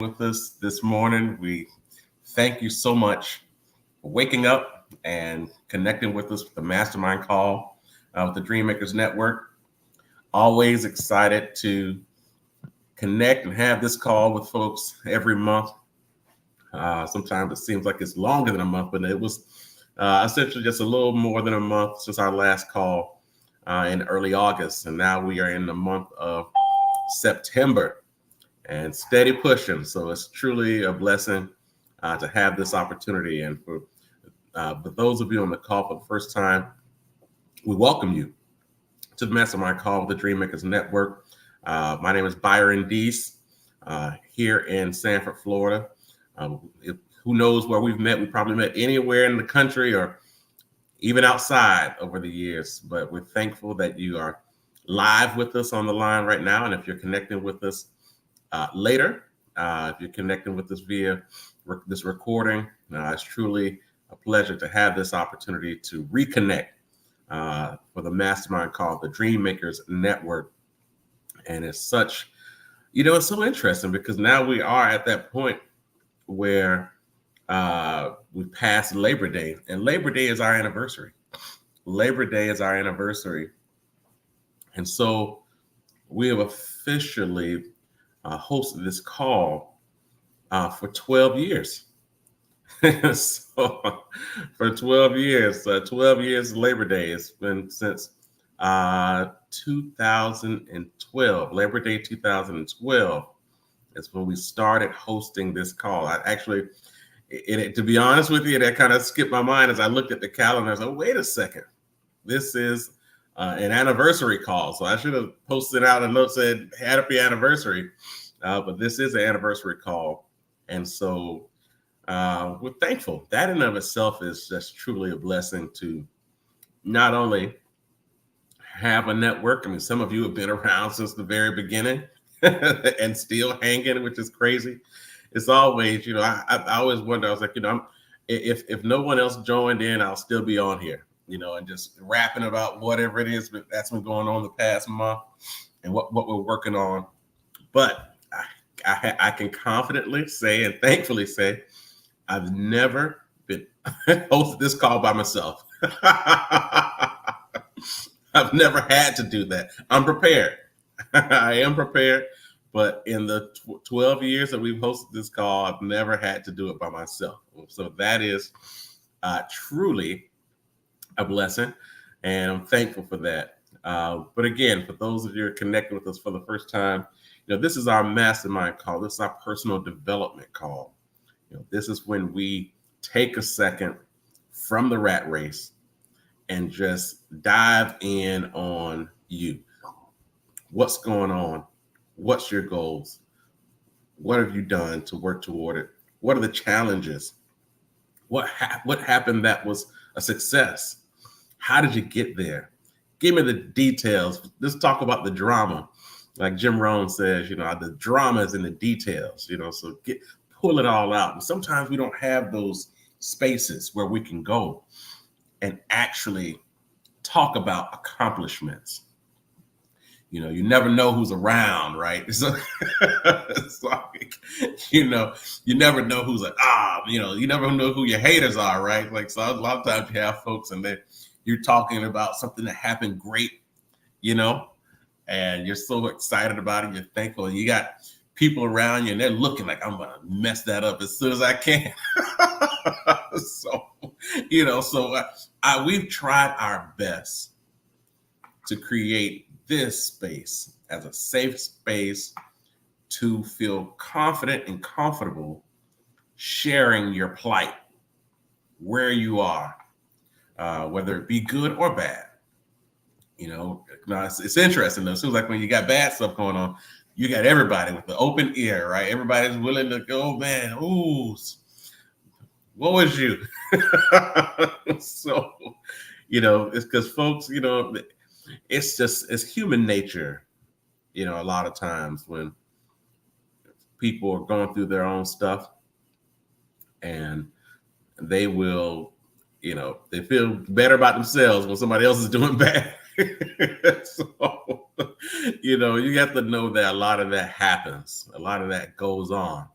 with us this morning. We thank you so much for waking up and connecting with us with the Mastermind call with the Dreammakers Network. Always excited to connect and have this call with folks every month. Sometimes it seems like it's longer than a month, but it was essentially just a little more than a month since our last call in early August. And now we are in the month of September and steady pushing. So it's truly a blessing to have this opportunity. And for those of you on the call for the first time, we welcome you to the Mastermind call with the Dreammakers Network. My name is Byron Deese here in Sanford, Florida. Who knows where we've met? We probably met anywhere in the country or even outside over the years, but we're thankful that you are live with us on the line right now. And if you're connecting with us later, if you're connecting with us via this recording, it's truly a pleasure to have this opportunity to reconnect for the Mastermind called the Dreammakers Network. And it's such, it's so interesting because now we are at that point where we passed Labor Day, and Labor Day is our anniversary. Labor Day is our anniversary. And so we have officially hosted this call for 12 years. So for 12 years, 12 years Labor Day. It's been since 2012, Labor Day 2012 is when we started hosting this call. I actually, to be honest with you, that kind of skipped my mind as I looked at the calendar. I was like, wait a second, this is an anniversary call. So I should have posted out a note said happy anniversary, but this is an anniversary call. And so we're thankful. That in of itself is just truly a blessing to not only have a network. I mean, some of you have been around since the very beginning and still hanging, which is crazy. It's always, I always wonder, I was like, if no one else joined in, I'll still be on here, and just rapping about whatever it is that's been going on the past month and what we're working on. But I can confidently say and thankfully say, I've never been hosted this call by myself. I've never had to do that. I'm prepared. I am prepared. But in the 12 years that we've hosted this call, I've never had to do it by myself. So that is truly a blessing. And I'm thankful for that. But again, for those of you who are connecting with us for the first time, this is our mastermind call. This is our personal development call. This is when we take a second from the rat race and just dive in on you. What's going on? What's your goals? What have you done to work toward it? What are the challenges? What happened that was a success? How did you get there? Give me the details. Let's talk about the drama. Like Jim Rohn says, the drama is in the details, so pull it all out. And sometimes we don't have those spaces where we can go and actually talk about accomplishments. You never know who's around, right? So it's like, you never know who's like, you never know who your haters are, right? Like, so a lot of times you have folks and you're talking about something that happened great, and you're so excited about it. You're thankful. And you got people around you and they're looking like, I'm going to mess that up as soon as I can. So, we've tried our best to create this space as a safe space to feel confident and comfortable sharing your plight, where you are, whether it be good or bad. It's interesting though. It seems like when you got bad stuff going on, you got everybody with the open ear, right? Everybody's willing to go, man, ooh, what was you? So, it's because folks, it's human nature, a lot of times when people are going through their own stuff and they will, they feel better about themselves when somebody else is doing bad. So, you have to know that a lot of that happens. A lot of that goes on.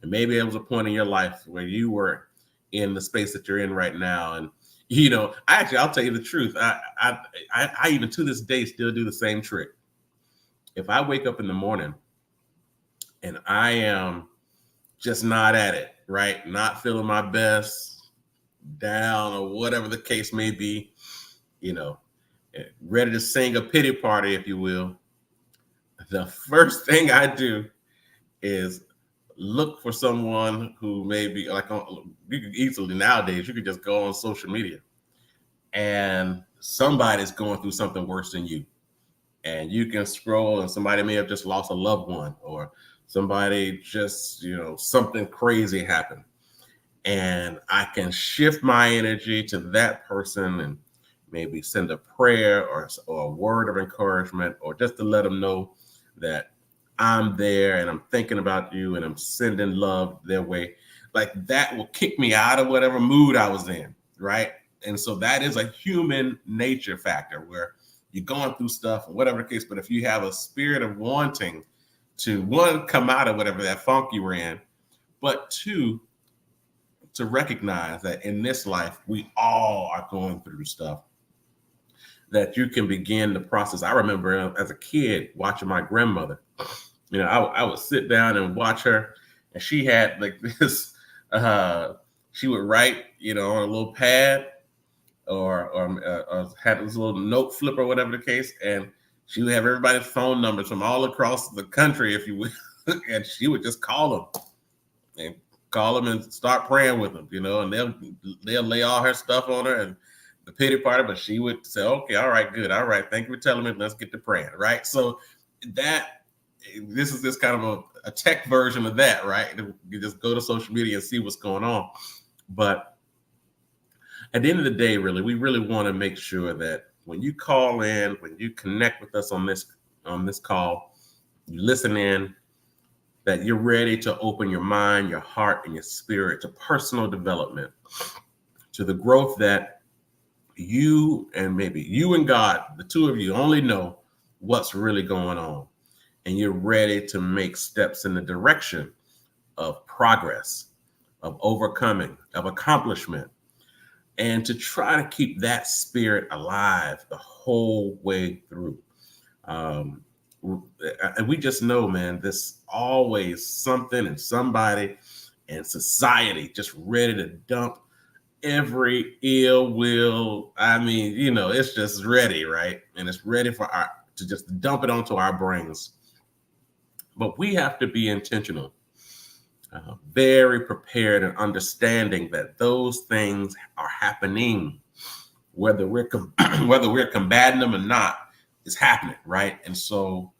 And maybe it was a point in your life where you were in the space that you're in right now. And, I'll tell you the truth. I even to this day still do the same trick. If I wake up in the morning and I am just not at it, right? Not feeling my best, down, or whatever the case may be, ready to sing a pity party, if you will. The first thing I do is look for someone who may be like, you could easily nowadays, you could just go on social media and somebody's going through something worse than you. And you can scroll and somebody may have just lost a loved one, or somebody just, something crazy happened. And I can shift my energy to that person and maybe send a prayer or a word of encouragement, or just to let them know that I'm there and I'm thinking about you and I'm sending love their way. Like that will kick me out of whatever mood I was in, right? And so that is a human nature factor where you're going through stuff or whatever the case. But if you have a spirit of wanting to, one, come out of whatever that funk you were in, but two, to recognize that in this life, we all are going through stuff, that you can begin the process. I remember as a kid watching my grandmother. I would sit down and watch her, and she had like this. She would write, on a little pad, or had this little note flip or whatever the case, and she would have everybody's phone numbers from all across the country, if you will, and she would just call them and start praying with them, and they'll lay all her stuff on her and the pity party, but she would say, okay, all right, good. All right. Thank you for telling me. Let's get to praying. Right. So this is this kind of a tech version of that, right? You just go to social media and see what's going on. But at the end of the day, we really want to make sure that when you call in, when you connect with us on this call, you listen in, that you're ready to open your mind, your heart, and your spirit to personal development, to the growth that you and God, the two of you, only know what's really going on. And you're ready to make steps in the direction of progress, of overcoming, of accomplishment, and to try to keep that spirit alive the whole way through. And we just know, man, there's always something and somebody and society just ready to dump every ill will. It's just ready, right? And it's ready to just dump it onto our brains. But we have to be intentional, very prepared, and understanding that those things are happening, whether we're combating them or not. It's happening, right? And so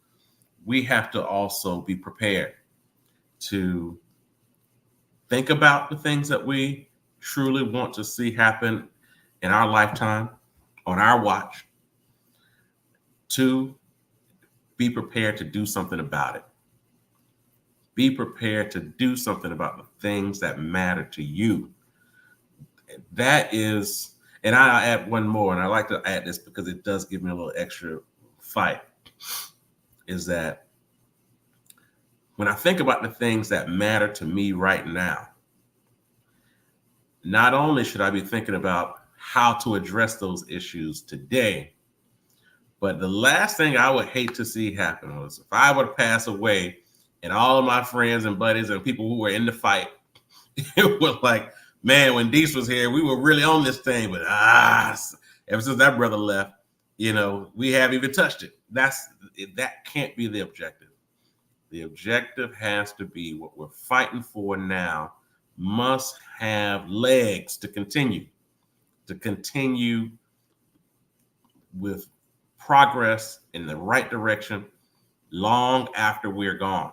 we have to also be prepared to think about the things that we truly want to see happen in our lifetime, on our watch, to be prepared to do something about it. Be prepared to do something about the things that matter to you. That is, and I'll add one more, and I like to add this because it does give me a little extra fight, is that when I think about the things that matter to me right now, not only should I be thinking about how to address those issues today, but the last thing I would hate to see happen was if I were to pass away and all of my friends and buddies and people who were in the fight, it was like, man, when Dees was here, we were really on this thing, but ever since that brother left, we haven't even touched it. That can't be the objective. The objective has to be what we're fighting for now must have legs to continue with progress in the right direction long after we're gone.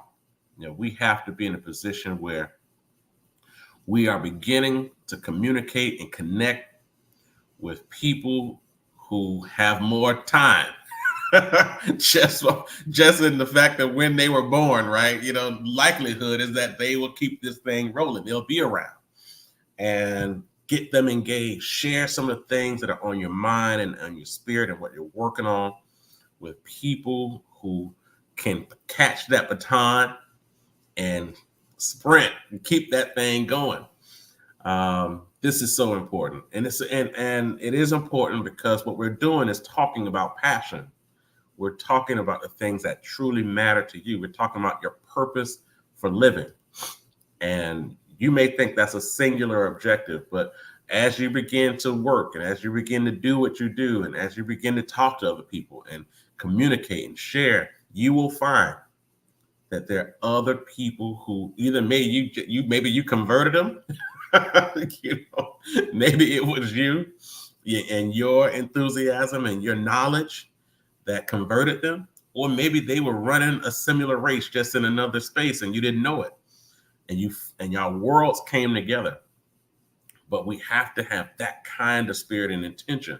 We have to be in a position where we are beginning to communicate and connect with people who have more time. just in the fact that when they were born, right? Likelihood is that they will keep this thing rolling. They'll be around, and get them engaged. Share some of the things that are on your mind and on your spirit and what you're working on with people who can catch that baton and sprint and keep that thing going. This is so important, and it is important because what we're doing is talking about passion. We're talking about the things that truly matter to you. We're talking about your purpose for living. And you may think that's a singular objective, but as you begin to work and as you begin to do what you do, and as you begin to talk to other people and communicate and share, you will find that there are other people who either maybe you converted them, maybe it was you and your enthusiasm and your knowledge that converted them, or maybe they were running a similar race just in another space and you didn't know it, and your worlds came together. But we have to have that kind of spirit and intention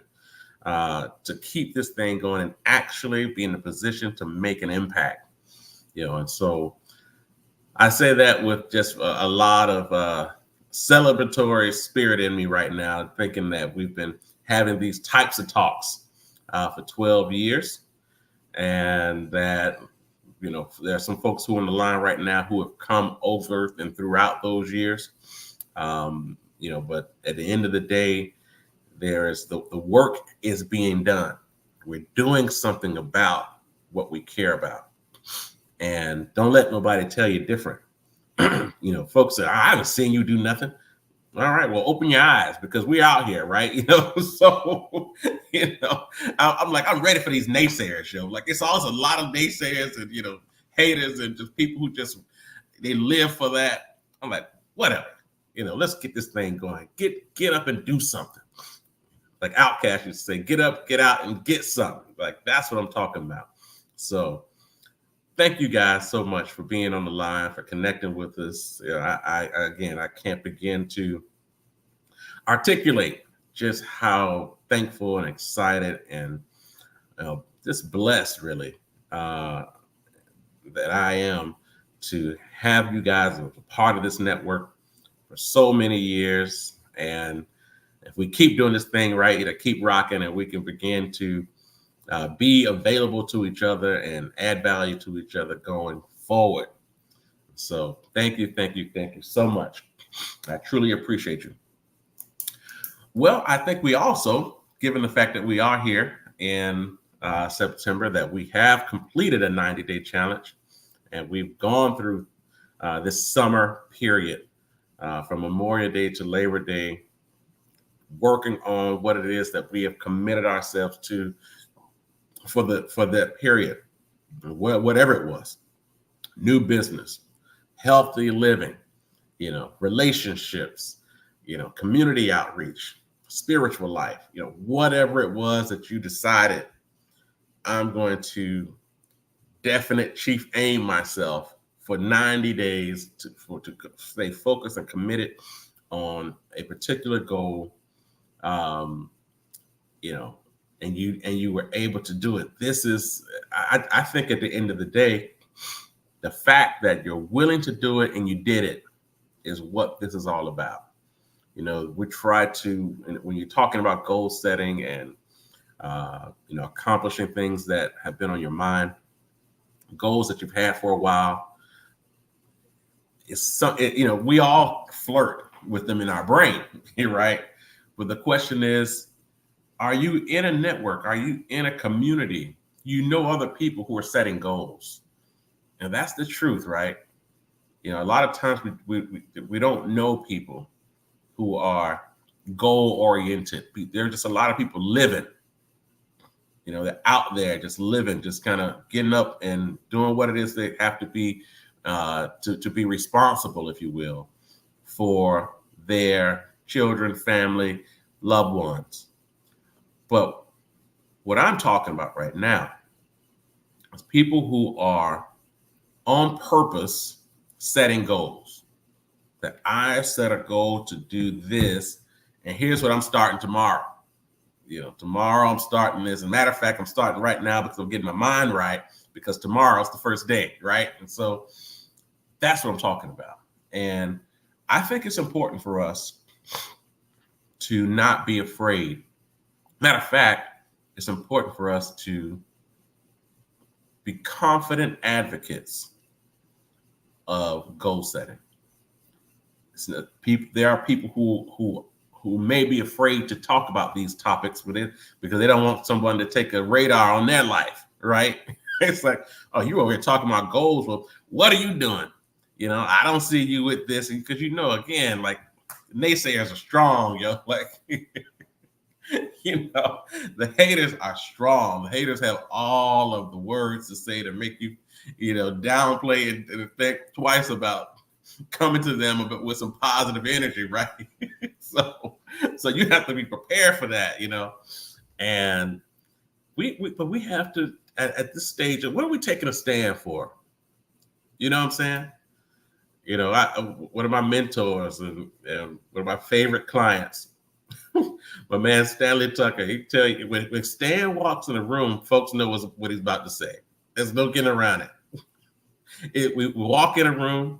to keep this thing going and actually be in a position to make an impact. And so I say that with just a lot of celebratory spirit in me right now, thinking that we've been having these types of talks for 12 years, and that there are some folks who are on the line right now who have come over and throughout those years. But at the end of the day, there is the work is being done. We're doing something about what we care about, and don't let nobody tell you different. Folks say, I haven't seen you do nothing. All right, well, open your eyes, because we're out here, right? So, I'm ready for these naysayers, Like, it's always a lot of naysayers and, haters and just people who they live for that. I'm like, whatever, let's get this thing going. Get up and do something. Like Outkast used to say, get up, get out, and get something. Like, that's what I'm talking about. So thank you guys so much for being on the line, for connecting with us. I can't begin to articulate just how thankful and excited and just blessed, really, that I am to have you guys as a part of this network for so many years. And if we keep doing this thing right, it'll keep rocking, and we can begin to be available to each other and add value to each other going forward. So thank you so much. I truly appreciate you. Well, I think we also, given the fact that we are here in September, that we have completed a 90-day challenge, and we've gone through this summer period from Memorial Day to Labor Day, working on what it is that we have committed ourselves to for that period, whatever it was: new business, healthy living, relationships, community outreach, spiritual life, whatever it was that you decided, I'm going to definite chief aim myself for 90 days to stay focused and committed on a particular goal, and you were able to do it. This is, I think at the end of the day, the fact that you're willing to do it and you did it is what this is all about. We try to, when you're talking about goal setting and, accomplishing things that have been on your mind, goals that you've had for a while, we all flirt with them in our brain, right? But the question is, are you in a network? Are you in a community? Other people who are setting goals. And that's the truth, right? A lot of times we don't know people who are goal oriented. There's just a lot of people living, they're out there just living, just kind of getting up and doing what it is they have to be to be responsible, if you will, for their children, family, loved ones. But what I'm talking about right now is people who are on purpose setting goals. That I set a goal to do this, and here's what I'm starting tomorrow. Tomorrow I'm starting this. As a matter of fact, I'm starting right now because I'm getting my mind right, because tomorrow's the first day, right? And so that's what I'm talking about. And I think it's important for us to not be afraid. Matter of fact, it's important for us to be confident advocates of goal setting. There are people who may be afraid to talk about these topics with it because they don't want someone to take a radar on their life, right? It's like, oh, you over here talking about goals. Well, what are you doing? I don't see you with this, because again, like, naysayers are strong, like, the haters are strong. The haters have all of the words to say to make you, downplay and think twice about coming to them with some positive energy, right? so you have to be prepared for that, and but we have to, at this stage, what are we taking a stand for? You know what I'm saying? One of my mentors and one of my favorite clients, my man Stanley Tucker, he tell you, when Stan walks in the room, folks know what he's about to say. There's no getting around it. We walk in a room,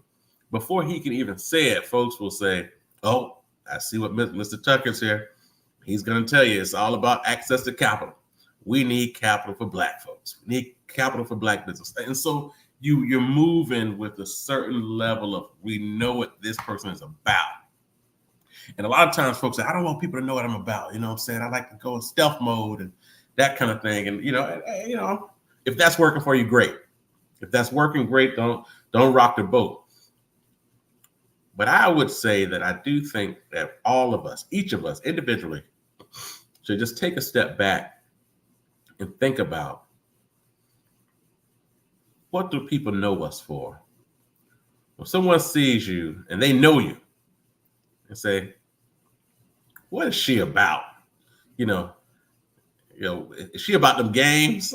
before he can even say it, folks will say, oh, I see what Mr. Tucker's here. He's going to tell you it's all about access to capital. We need capital for Black folks. We need capital for Black business. And so you're moving with a certain level of, we know what this person is about. And a lot of times folks say, I don't want people to know what I'm about. You know what I'm saying? I like to go in stealth mode and that kind of thing. And, if that's working for you, great. If that's working, great. Don't rock the boat. But I would say that I do think that all of us, each of us individually, should just take a step back and think about, what do people know us for? When someone sees you and they know you and say, what is she about? Is she about them games?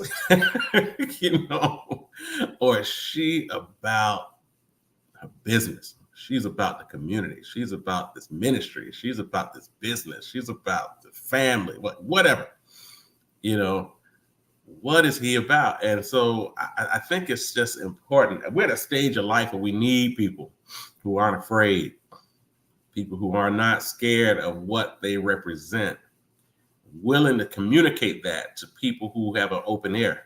Or is she about her business? She's about the community. She's about this ministry. She's about this business. She's about the family, whatever. What is he about? And so I think it's just important. We're at a stage of life where we need people who aren't afraid, people who are not scared of what they represent, willing to communicate that to people who have an open ear.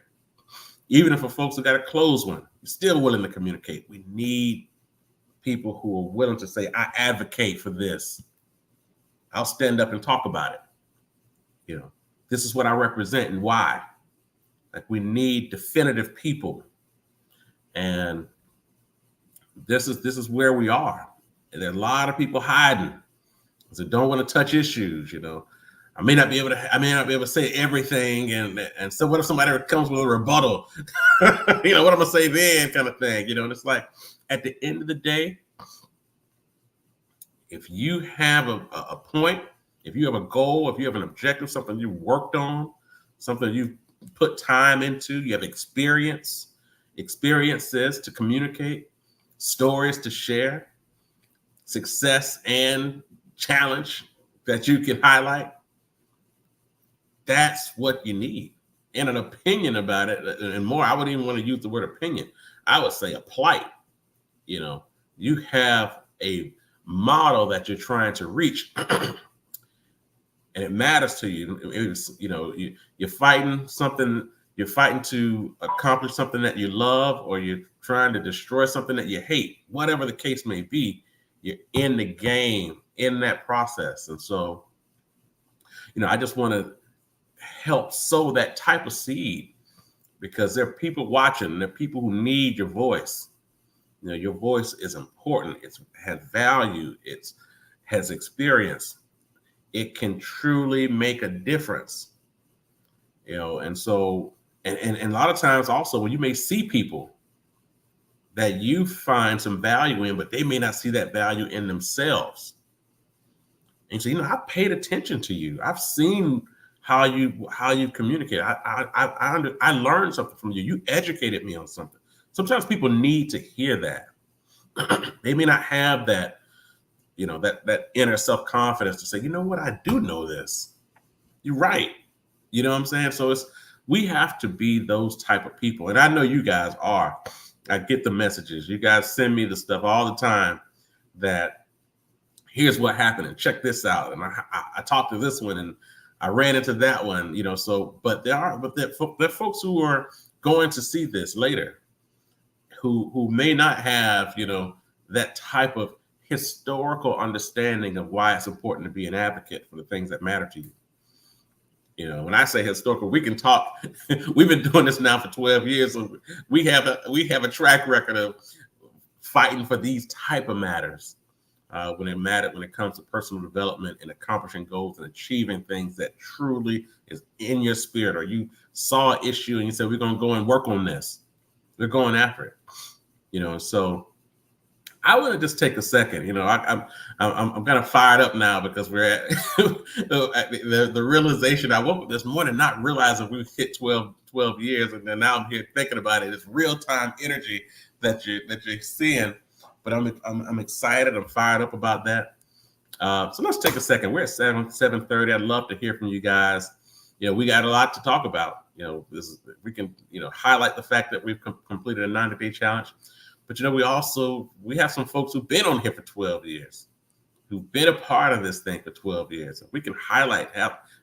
Even if for folks who got a closed one, you're still willing to communicate. We need people who are willing to say, I advocate for this. I'll stand up and talk about it. This is what I represent and why. Like, we need definitive people. And this is where we are. And there are a lot of people hiding because they don't want to touch issues. I may not be able to say everything. And so what if somebody comes with a rebuttal? What I'm gonna say then, kind of thing. And it's like, at the end of the day, if you have a point, if you have a goal, if you have an objective, something you worked on, something you've put time into, you have experiences to communicate, stories to share, success and challenge that you can highlight, that's what you need. And an opinion about it, and more, I wouldn't even want to use the word opinion. I would say a plight. You have a model that you're trying to reach, and it matters to you. You're fighting something. You're fighting to accomplish something that you love, or you're trying to destroy something that you hate. Whatever the case may be, you're in the game in that process. And so, I just want to help sow that type of seed, because there are people watching. There are people who need your voice. Your voice is important. It has value. It has experience. It can truly make a difference. And so, and a lot of times also, when you may see people that you find some value in, but they may not see that value in themselves. And so, I paid attention to you. I've seen how you communicate. I learned something from you. You educated me on something. Sometimes people need to hear that. They may not have that, that inner self-confidence to say, you know what, I do know this. You're right. You know what I'm saying? So we have to be those type of people. And I know you guys are. I get the messages. You guys send me the stuff all the time that here's what happened and check this out. And I talked to this one and I ran into that one, but there are folks who are going to see this later who may not have, that type of historical understanding of why it's important to be an advocate for the things that matter to you. You know, when I say historical, we can talk. We've been doing this now for 12 years. So we have a track record of fighting for these type of matters when it comes to personal development and accomplishing goals and achieving things that truly is in your spirit, or you saw an issue and you said, we're going to go and work on this. We're going after it. You know, so I want to just take a second. You know, I'm kind of fired up now because we're at the realization. I woke up this morning not realizing we hit 12 years, and then now I'm here thinking about it. It's real time energy that you're seeing. But I'm excited. I'm fired up about that. So let's take a second. We're at 7:30. I'd love to hear from you guys. You know, we got a lot to talk about. You know, we can highlight the fact that we've completed a 90-day challenge. But, you know, we have some folks who've been on here for 12 years, who've been a part of this thing for 12 years. We can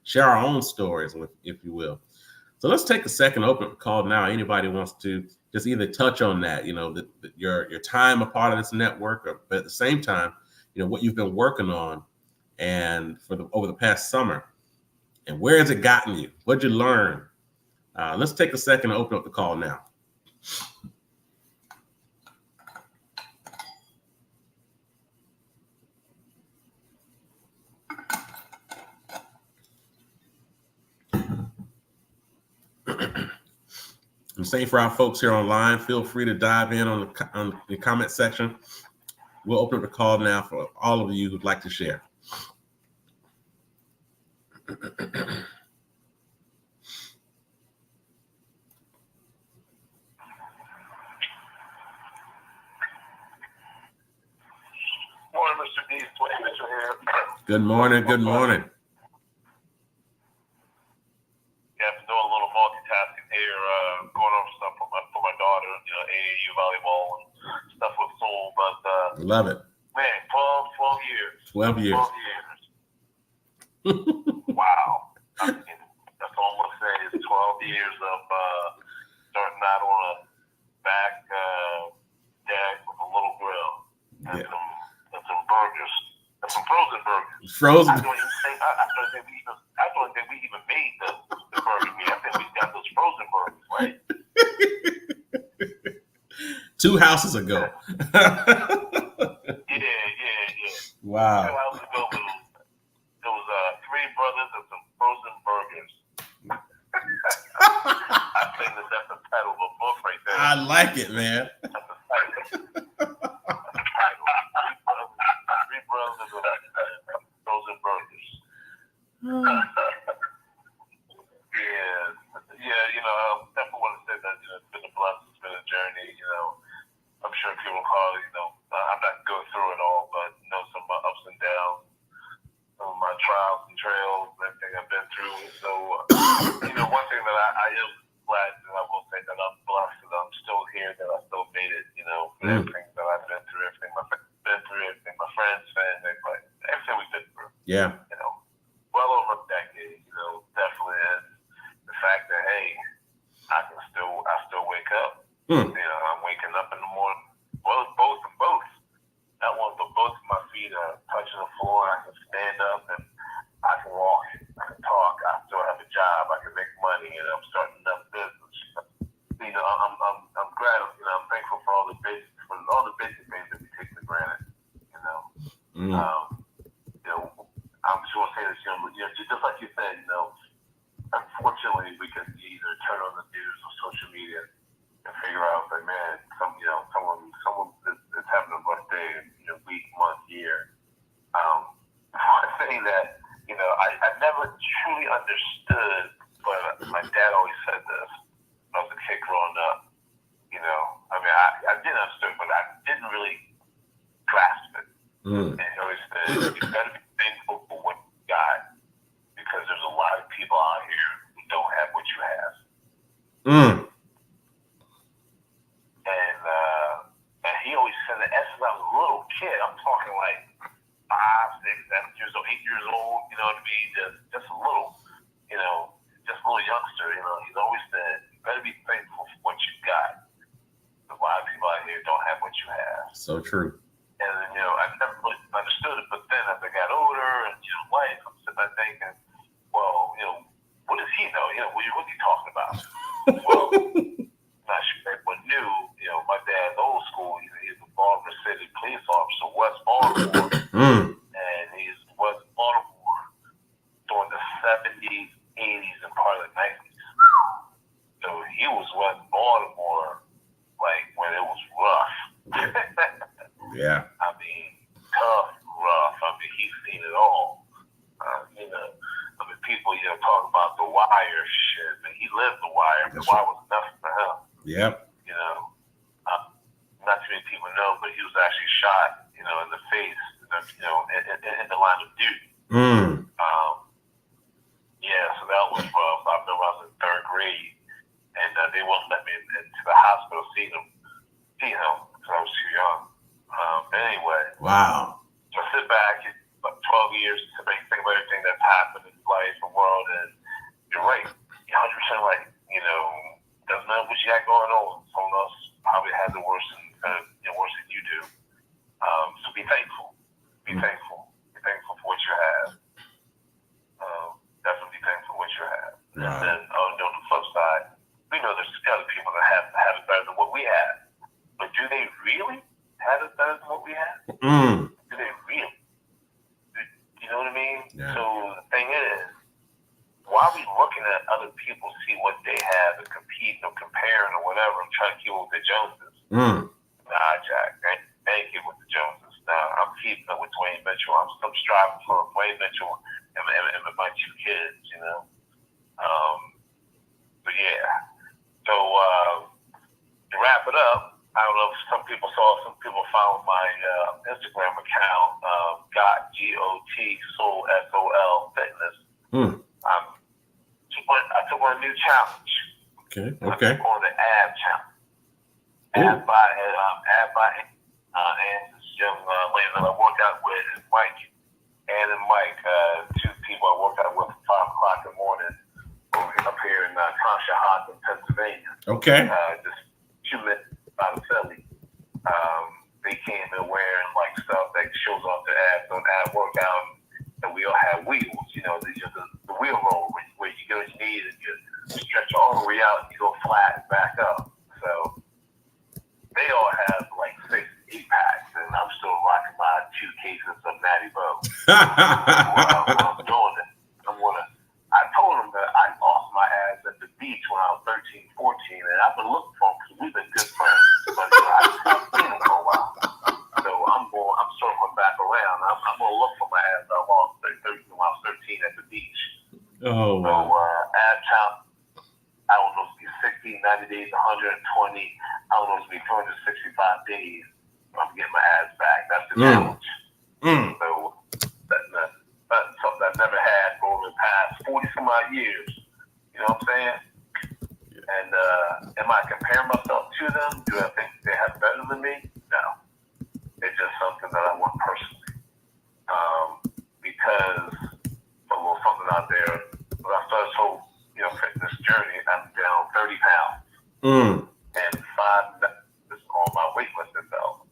share our own stories, if you will. So let's take a second, open up the call now. Anybody wants to just either touch on that, you know, your time a part of this network, but at the same time, you know, what you've been working on and over the past summer, and where has it gotten you? What'd you learn? Let's take a second and open up the call now. I'm saying for our folks here online, feel free to dive in on the comment section. We'll open up the call now for all of you who'd like to share. Morning, Mr. D. Mitchell here. Good morning. Good morning. Yeah, I'm doing a little multitasking here, going over stuff for my daughter, you know, AAU volleyball and stuff with Soul. But love it. Man, 12 years. 12 years. 12 years. Wow. I mean, that's all I'm gonna say is 12 years of starting out on a back deck with a little grill and some burgers, and some frozen burgers. Frozen. I don't think we even made the burger meat. I think we got those frozen burgers, right? 2 houses ago. Yeah. Wow. 2 houses ago, there was 3 brothers and some frozen burgers. I think that's the title of a book right there. I like it, man. That's the title. Three brothers and frozen burgers. Yeah, you know, I definitely want to say that, you know, it's been a blessing, it's been a journey, you know. I'm sure people call, you know, I'm not going through it all, but, you know, some of my ups and downs, some of my trials and trails, everything I've been through. So, you know, one thing that I am glad that I will say that I'm blessed that I'm still here, that I still made it, you know, for everything that I've been through, everything my friends, family, everything we've been through. Yeah. You know, well over a decade, you know, definitely. And the fact that, hey, I still wake up. You know, I'm waking up in the morning. Well, both. That one, but both of my feet are touching the floor. I can stand up and I can walk. I can talk. I still have a job. I can make money, and I'm starting another business. You know, I'm glad. You know, I'm thankful for all the basic things that we take for granted. You know, you know, I'm just gonna say this. You know, just like you said. You know, unfortunately, we can either turn on the news or social media and figure out that, man, someone is having a rough day, you know, week, month, year. One thing that, you know, I never truly understood, but my dad always said this when I was a kid growing up. You know, I mean, I didn't understand, but I didn't really grasp it. And he always said, you better be thankful for what you got, because there's a lot of people out here who don't have what you have. And he always said that ever since I was a little kid. I'm talking like 5, 6, 7 years old, 8 years old. You know what I mean? Just a little, you know, just a little youngster. You know, he's always said, you better be thankful for what you got. A lot of people out here don't have what you have. So true. And you know, I never Baltimore, and he was in Baltimore during the 70s, 80s, and part of the 90s. So he was in Baltimore like when it was rough. Yeah. I mean, tough, rough. I mean, he's seen it all. People, talk about the wire shit, and he lived the wire. The wire was nothing for him. Yep. Not too many people know, but he was actually shot, in the face, in the line of duty. Yeah, so that was rough. I remember I was in third grade, and they wouldn't let me into the hospital see him because I was too young. But anyway. Wow. So sit back, about 12 years to think about everything that's happened in life and world, and you're right. You're 100% right. Doesn't matter what you got going on. Someone else probably has it worse than you do. So be thankful. Be thankful. Be thankful for what you have. Definitely be thankful for what you have. Wow. And then on the flip side, we know there's other people that have it better than what we have. But do they really have it better than what we have? Do they really? You know what I mean? Yeah. So the thing is, why are we looking at other people, see what they have, and compete or comparing or whatever, and try to keep up with the Joneses? Nah, Jack, I ain't keep with the Joneses. Nah, I'm keeping up with Dwayne Mitchell. I'm still striving for Dwayne Mitchell and my two kids, But yeah. So to wrap it up, I don't know if some people followed my Instagram account, GOT Soul SOL Fitness. I took on a new challenge. Okay. I took on the ab challenge. Ab by and this young lady that I worked out with, Mike, and Mike, two people I worked out with at 5 o'clock in the morning up here in Conshohocken, Pennsylvania. Okay. Just 2 minutes out of Philly. They came in wearing stuff that shows off their abs on ab workout, and we all have wheels. The wheel roll where you go to your knees and you stretch all the way out and you go flat and back up. So they all have 6, 8 packs, and I'm still rocking my 2 cases of Natty Bow. I'm doing it. I told them that I lost my abs at the beach when I was 13, 14, and I've been looking for them because we've been good friends. But I've seen them for a while. So I'm circling back around. I'm going to look for my abs I lost when I was 13 at the beach. Oh, wow. So ab challenge, I don't know, it's be 60, 90 days, 120. I don't know, it's be 365 days. I'm getting my abs back. That's the challenge. So that's something I've never had over the past 40 some odd years. You know what I'm saying? Yeah. And am I comparing myself to them? Do I think they have better than me? No. It's just something that I want personally. Because a little something out there, when I started this whole fitness journey, I'm down 30 pounds. And 5 is on my weightlifting belt.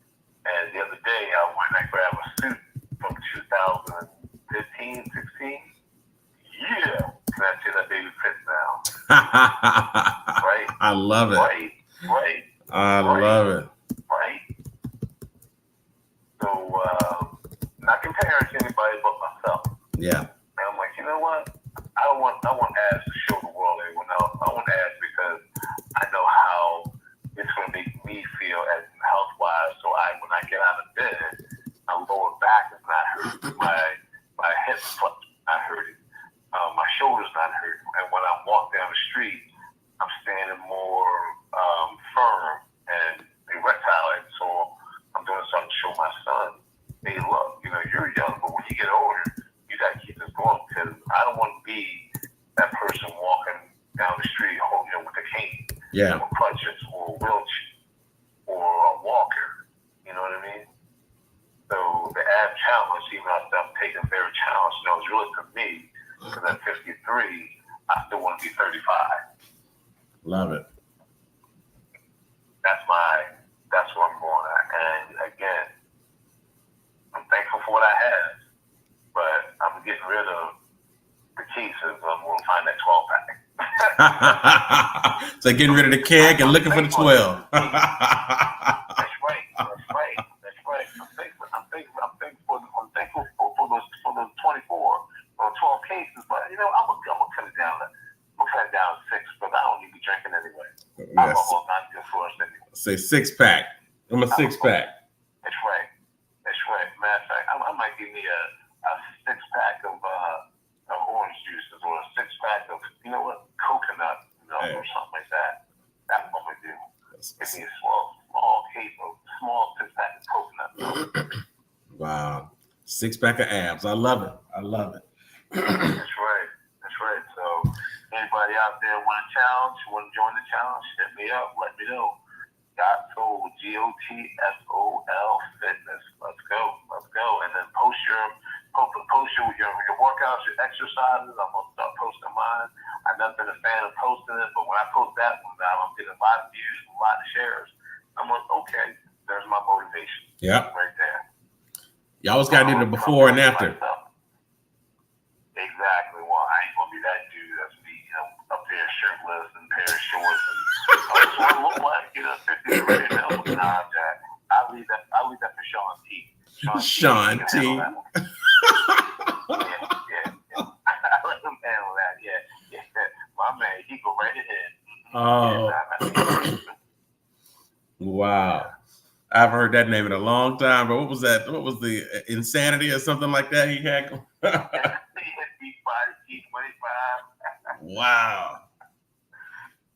And the other day, I went and I grabbed a suit from 2015, 16. Yeah. Can I say that baby fits now? Right? I love it. Right. I love it. Right. So, not comparing to anybody but myself. Yeah. And I'm like, you know what? I want abs to show the world, everyone else. I want abs because I know how it's going to make me feel as health-wise. So when I get out of bed, my lower back is not hurting. My hips not hurting. My shoulders not hurting. And when I walk down the street, I'm standing more firm and erectile. And so I'm doing something to show my son, hey, look, you're young, but when you get older, you got to keep this going because I don't want to be that person walking down the street holding with a cane, or crutches, or a wheelchair, or a walker. You know what I mean? So the ab challenge, even though I'm taking a very challenge, it's really for me because at 53, I still want to be 35. Love it. That's where I'm going at. And again, I'm thankful for what I have, but I'm getting rid of the cases. I'm going to find that 12-pack. So getting rid of the keg and looking for the 12. That's right. I'm I'm thankful for those 24 or 12 cases, but I'm gonna cut it down. I'm gonna cut it down to 6 because I don't need to be drinking anyway. Yes. Alcohol's not good for us anyway. Say 6-pack. I'm a 6-pack. That's right. Matter of fact, I might give me a 6-pack of orange juices or a 6-pack of coconut, or something like that. That's what we do. Give me a small case of small 6-pack of coconut. Wow, 6-pack of abs. I love it. That's right. So anybody out there want to join the challenge, hit me up. Let me know. Gotsol, GOTSOL Fitness. Let's go. And then post your workouts, your exercises. I'm gonna start posting mine. I've never been a fan of posting it, but when I post that one now, I'm getting a lot of views, a lot of shares. I'm like, okay, there's my motivation. Yeah. Right there. You always got to do the before and after. Exactly. Well, I ain't gonna be that dude that's be up there shirtless and pair of shorts and so I look like 50 ready now. Nah, Jack. I'll leave that for Sean T. Sean T. Yeah. I let him handle that. Yeah. My man, he go right ahead. Wow. I haven't heard that name in a long time, but what was that? What was the insanity or something like that he had? Wow.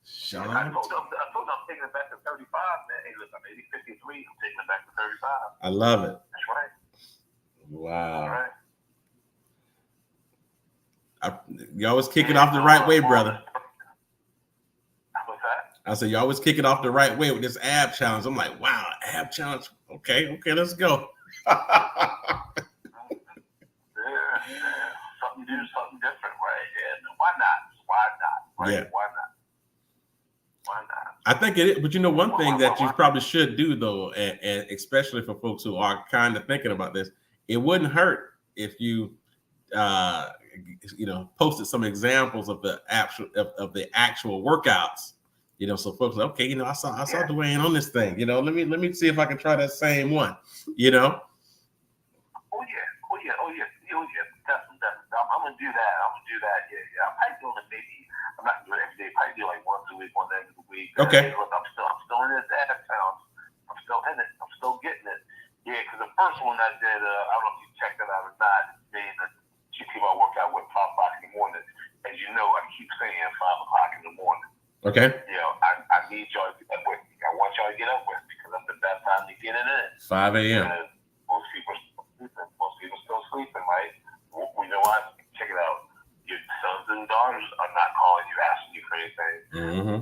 Sean. I told him I'm taking it back to 35, man. Hey, look, I'm 53. I'm taking it back to 35. I love it. That's right. Wow. All right. You always kick it off the right way, brother. What's that? I said, you always kick it off the right way with this ab challenge. I'm like, wow, ab challenge. Okay, let's go. Something new, something different, right? Yeah. Why not? Right? Yeah. Why not? I think it is, but one thing that you probably should do though, and especially for folks who are kind of thinking about this, it wouldn't hurt if you posted some examples of the actual workouts. So folks are like, okay, I saw Dwayne on this thing. Let me see if I can try that same one. Oh yeah. Definitely. I'm gonna do that. Yeah. I'm probably doing it maybe. I'm not doing it every day. Probably do like once a week, one every week. Okay. Look, I'm still in this ad challenge. I'm still in it. I'm still getting it. Yeah, because the first one I did, I don't know if you checked that out or not. It's made the 2 people I work out with 5 o'clock in the morning. As you know, I keep saying 5 o'clock in the morning. Okay. I need y'all to get up with me. I want y'all to get up with me because that's the best time to get it in. 5 a.m. Most people still sleeping, right? Well, you know what? Check it out. Your sons and daughters are not calling you, asking you for anything. Mm-hmm.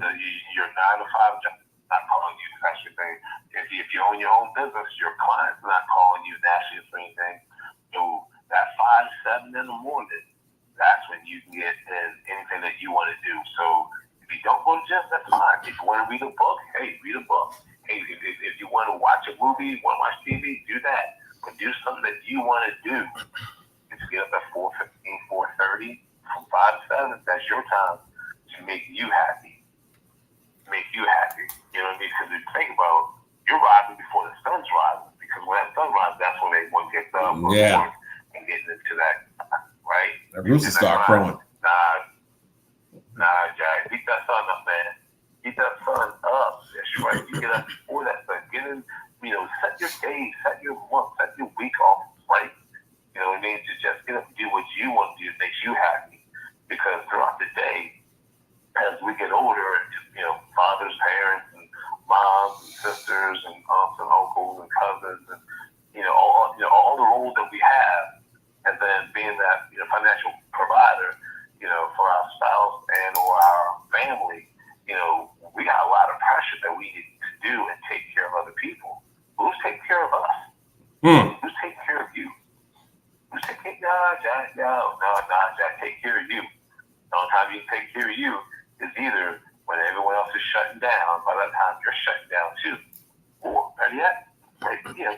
Your 9-to-5 job is not calling you, asking you for anything. If you own your own business, your clients are not calling you and asking you for anything. So that 5, 7 in the morning, that's when you can get in anything that you want to do. So if you don't go to gym, that's fine. If you want to read a book, hey, read a book. Hey, if you want to watch a movie, want to watch TV, do that. But do something that you want to do. Just get up at 4:15, 4:30, from 5 to 7. That's your time to make you happy. You know what I mean? Because if you think about it, you're rising before the sun's rising. Because when that sun rises, that's when everyone gets up and gets into that, right? The roosters start crowing. Nah, Jack. Beat that sun up, man. Beat that sun up. That's right. You get up before that sun. Get in, set your day, set your month, set your week off right. You know what I mean? To just get up and do what you want to do that makes you happy. Because throughout the day, as we get older, fathers, parents, and moms, and sisters, and aunts, and uncles, and cousins, and all the roles that we have, and then being that financial provider, for our spouse and or our family, we got a lot of pressure that we need to do and take care of other people. Who's taking care of us? Who's taking care of you? Who's taking Jack? No, Jack, take care of you. The only time you can take care of you is either when everyone else is shutting down, by that time you're shutting down too. Or better yet,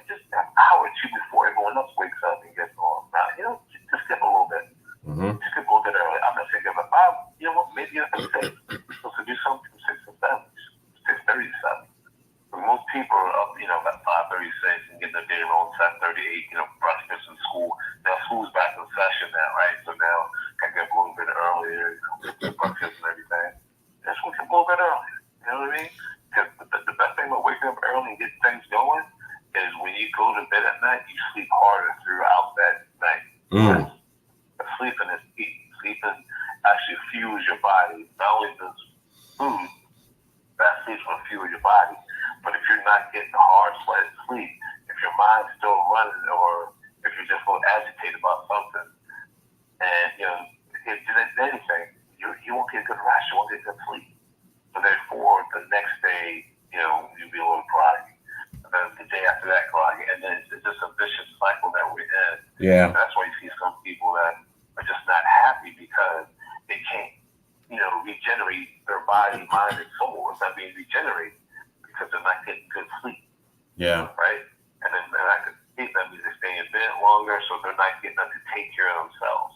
just an hour or 2 before everyone else wakes up and gets on. Now, just skip a little bit. Mm-hmm. Skip a little bit early. I'm not saying give up 5, maybe it's 6. So do something from 6 to 7, 6:30 to 7. But most people are up, about 5:36 and getting their day rolling 7:38, brush breakfast in school. Now school's back in session now, right? So now I get up a little bit earlier, breakfast and everything. Just wake up a little bit earlier. You know what I mean? Because the best thing about waking up early and getting things going is when you go to bed at night, you sleep harder throughout that night. Sleeping is key. Sleeping actually fuels your body. Not only does food that sleeps will fuel your body, but if you're not getting hard sweat sleep, if your mind's still running, or if you're just a little agitated about something, and if there's anything, you won't get good rest. You won't get good sleep. So therefore, the next day, you'll be a little groggy. And then the day after that, groggy, and then it's just a vicious cycle that we're in. Yeah. And that's why you see some people that are just not happy because they can't, regenerate their body, mind, and soul. It's not being regenerated because they're not getting good sleep. Yeah. Right? And then they're not getting sleep. That means they stay in bed longer, so they're not getting enough to take care of themselves.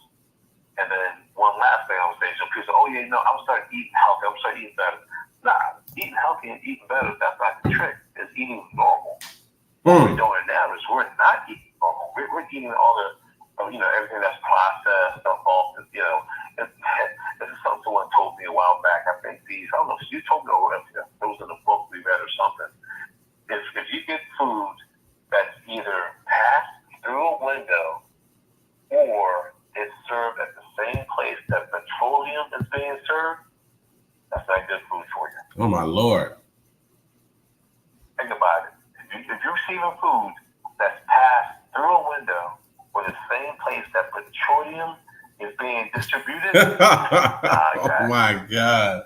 And then one last thing I would say is, people say, oh, yeah, I'm starting eating healthy. I'm starting eating better. Nah, eating healthy and eating better, that's not the trick. It's eating normal. What we're doing now is we're not eating normal. We're eating all the, everything that's processed, stuff off, this is something someone told me a while back. I think I don't know if you told me, or if it was in a book we read or something. If you get food that's either passed through a window or it's served at the same place that petroleum is being served, that's not good food for you. Oh my Lord. Think about it. If you're receiving food that's passed through a window or the same place that petroleum is being distributed, oh my God.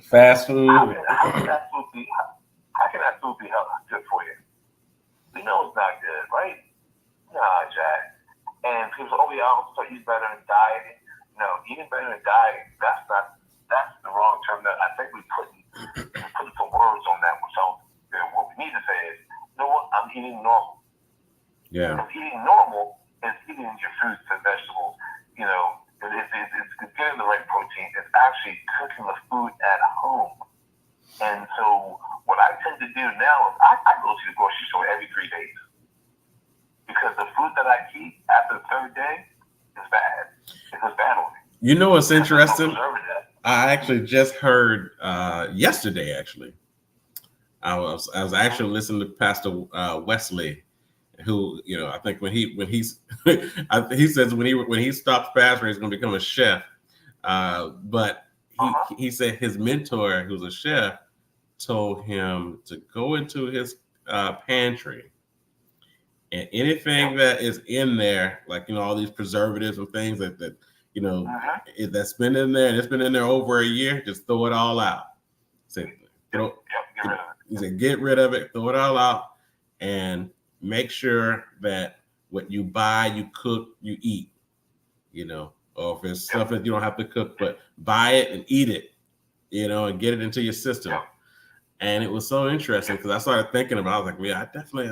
Fast food. How can that food be good for you? We know it's not good, right? Nah, Jack. And people say, oh yeah, I'll start eating better and dieting. No, eating better and dieting, that's the wrong term. That I think we put some words on that, which what we need to say is, I'm eating normal. Yeah. Because eating normal is eating your fruits and vegetables. It's getting the right protein. It's actually cooking the food at home. And so what I tend to do now is I go to the grocery store every 3 days. Because the food that I keep after the third day is bad. It's bad on me. You know what's interesting? I actually just heard yesterday. Actually, I was actually listening to Pastor Wesley, who I think when he says when he stops pastoring, he's going to become a chef. But he said his mentor, who's a chef, told him to go into his pantry. And anything that is in there, like all these preservatives and things that that's been in there and it's been in there over a year, just throw it all out. He said, get rid of it, throw it all out, and make sure that what you buy, you cook, you eat. Or if it's stuff that you don't have to cook, but buy it and eat it, and get it into your system. And it was so interesting because I started thinking about it. I was like, yeah, I definitely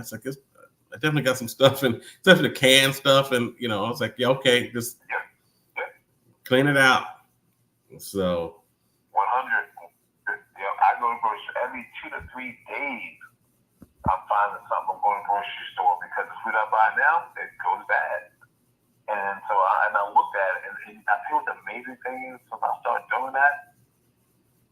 got some stuff, and especially the canned stuff, and I was like, yeah, okay, just clean it out. So 100. I go to grocery every 2 to 3 days. I'm finding something. I'm going to the grocery store because the food I buy now, it goes bad. And so I looked at it, and I feel the amazing thing is, since I started doing that,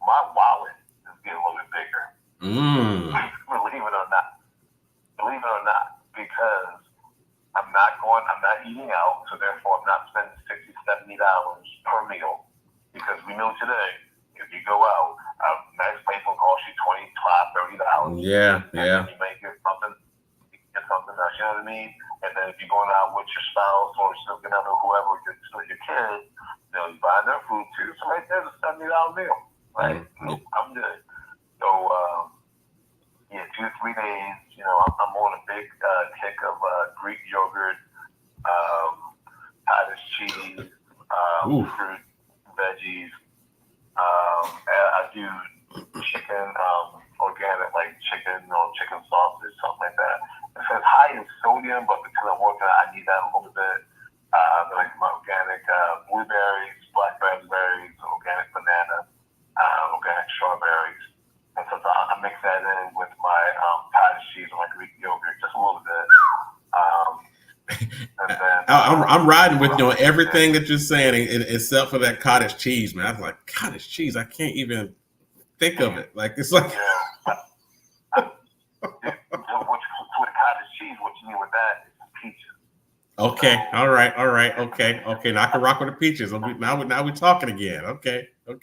my wallet is getting a little bit bigger. Believe it or not. Because I'm not eating out, so therefore I'm not spending $60, $70 per meal. Because we know today, if you go out, next place will cost you $25, $30. Yeah. And you may get something else, you know what I mean? And then if you're going out with your spouse or significant other, whoever, your kids, you buy their food too. So right there's a $70 meal, right? I'm good. So 2 to 3 days, I'm on a big kick of Greek yogurt, cottage cheese, fruit, veggies. I do chicken, organic, like chicken or chicken sausage, something like that. It says high in sodium, but because I'm working, I need that a little bit. Like my organic blueberries, blackberries, organic banana, organic strawberries. And so I mix that in with my cottage cheese or my Greek yogurt, just a little bit. I'm riding with you on everything that you're saying, except for that cottage cheese, man. I was like, cottage cheese, I can't even think of it. Like it's like. With cottage cheese, what you need with that is peaches. Okay, all right, okay. Now I can rock with the peaches. Now we're talking again. Okay. Yeah.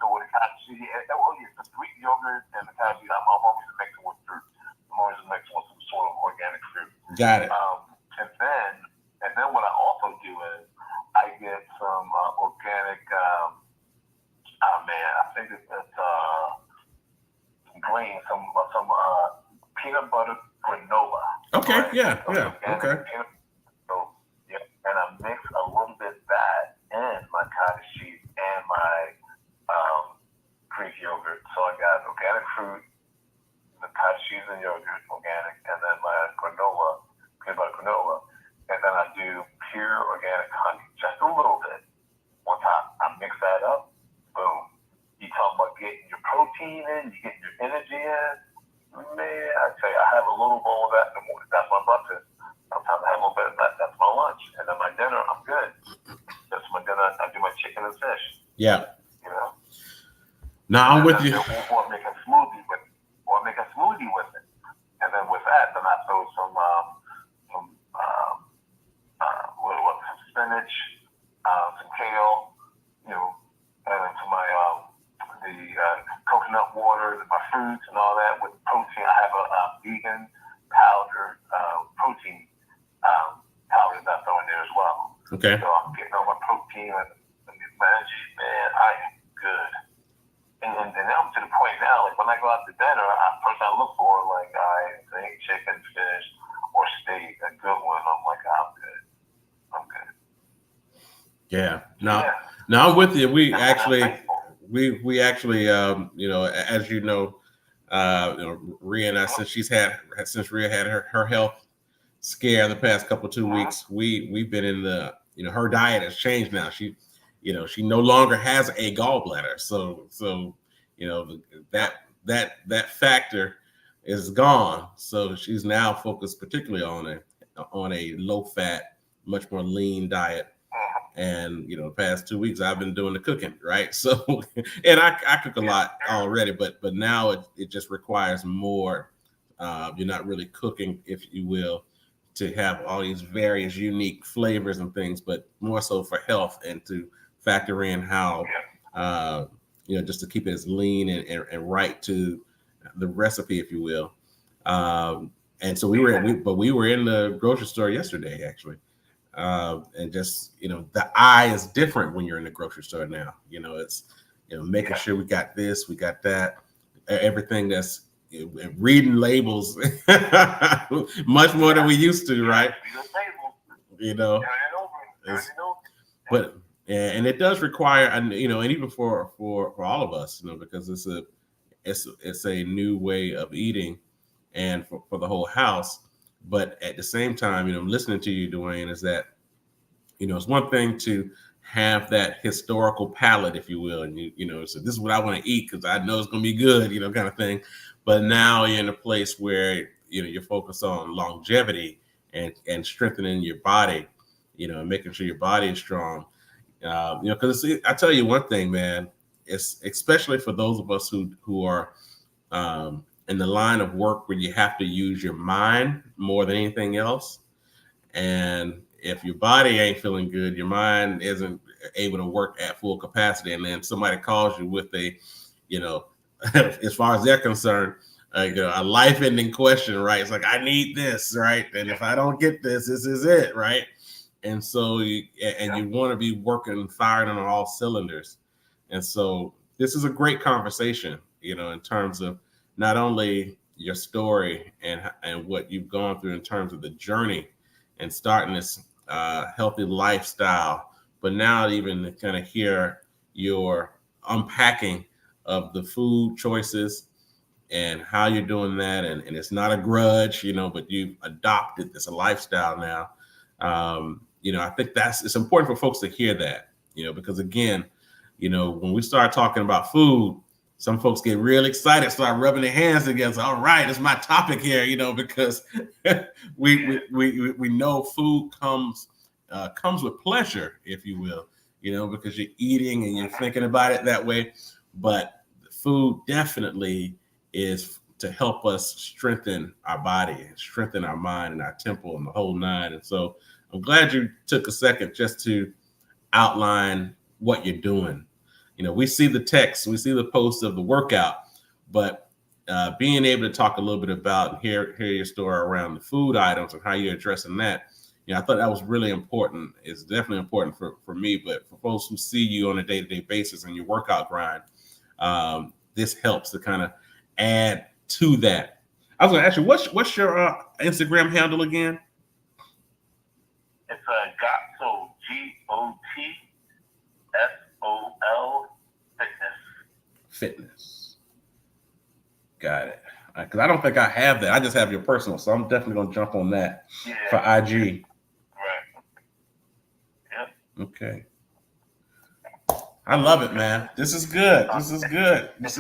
So with the cottage cheese, the sweet yogurt and the cottage cheese, I'm always mixing with fruit. I'm always mixing with some sort of organic fruit. Got it. And then what I also do is I get some organic. I think it's grain, some peanut butter granola. Okay. Right? Yeah. Okay. And I mix a little bit of that and my cottage cheese and my Greek yogurt. So I got organic fruit, the cottage cheese and yogurt, organic, and then my granola, peanut butter granola. And then I do pure organic honey, just a little bit on top. I mix that up. Boom. You talking about getting your protein in, you getting your energy in. Man, I tell you, I have a little bowl of that in the morning. That's my breakfast. Sometimes I have a little bit of that. That's my lunch. And then my dinner, I'm good. That's my dinner. I do my chicken and fish. Yeah. You know? Now I'm with you. Or make a smoothie with it. And then with that, then I throw some spinach, some kale, you know, and some my coconut water, my fruits and all that with protein. I have a vegan powder protein powder that I throw in there as well. Okay. So I'm getting all my protein and energy, man. I am good. And now I'm to the point now, like when I go out to dinner, first I look for like I think chicken, fish, or steak, a good one. I'm like, I'm good. Yeah. Now I'm with you. We actually, you know, as you know, Rhea and I, since Rhea had her health scare the past couple 2 weeks, we've been in the, you know, her diet has changed now. She no longer has a gallbladder, so you know that factor is gone. So she's now focused particularly on a low fat, much more lean diet. And you know, the past 2 weeks I've been doing the cooking, right? So, and I cook a lot already, but now it just requires more. You're not really cooking, if you will, to have all these various unique flavors and things, but more so for health and to factor in how, you know, just to keep it as lean and right to the recipe, if you will. And so we were in the grocery store yesterday, actually. And just, you know, the eye is different when you're in the grocery store now. You know, it's, you know, making sure we got this, we got that, everything that's, you know, reading labels much more than we used to, right? You know, but and it does require, and you know, and even for all of us, you know, because it's a new way of eating, and for the whole house. But at the same time, you know, listening to you, Dwayne, is that, you know, it's one thing to have that historical palate, if you will, and you know, so this is what I want to eat because I know it's going to be good, you know, kind of thing. But now you're in a place where, you know, you're focused on longevity and strengthening your body, you know, and making sure your body is strong. You know, because I tell you one thing, man, it's especially for those of us who are in the line of work where you have to use your mind more than anything else. And if your body ain't feeling good, your mind isn't able to work at full capacity. And then somebody calls you with a, you know, as far as they're concerned, you know, a life-ending question, right? It's like, I need this, right? And if I don't get this is it, right? And so you want to be working, firing on all cylinders. And so this is a great conversation, you know, in terms of not only your story and what you've gone through in terms of the journey and starting this healthy lifestyle, but now even to kind of hear your unpacking of the food choices and how you're doing that. And it's not a grudge, you know, but you've adopted this a lifestyle now. You know, I think it's important for folks to hear that, you know, because again, you know, when we start talking about food, some folks get real excited, start rubbing their hands together. All right, it's my topic here, because we know food comes with pleasure, if you will, because you're eating and you're thinking about it that way. But food definitely is to help us strengthen our body, strengthen our mind and our temple and the whole nine. And so I'm glad you took a second just to outline what you're doing. We see the text, we see the post of the workout, but being able to talk a little bit about and hear your story around the food items and how you're addressing that, I thought that was really important. It's definitely important for me, but for folks who see you on a day-to-day basis and your workout grind, this helps to kind of add to that. I was going to ask you, what's your Instagram handle again? It's Gotsol, GOTSOL Fitness. Got it. Because I don't think I have that. I just have your personal, so I'm definitely going to jump on that for IG. Right. Yep. Okay. I love it, man. This is good. This is good. And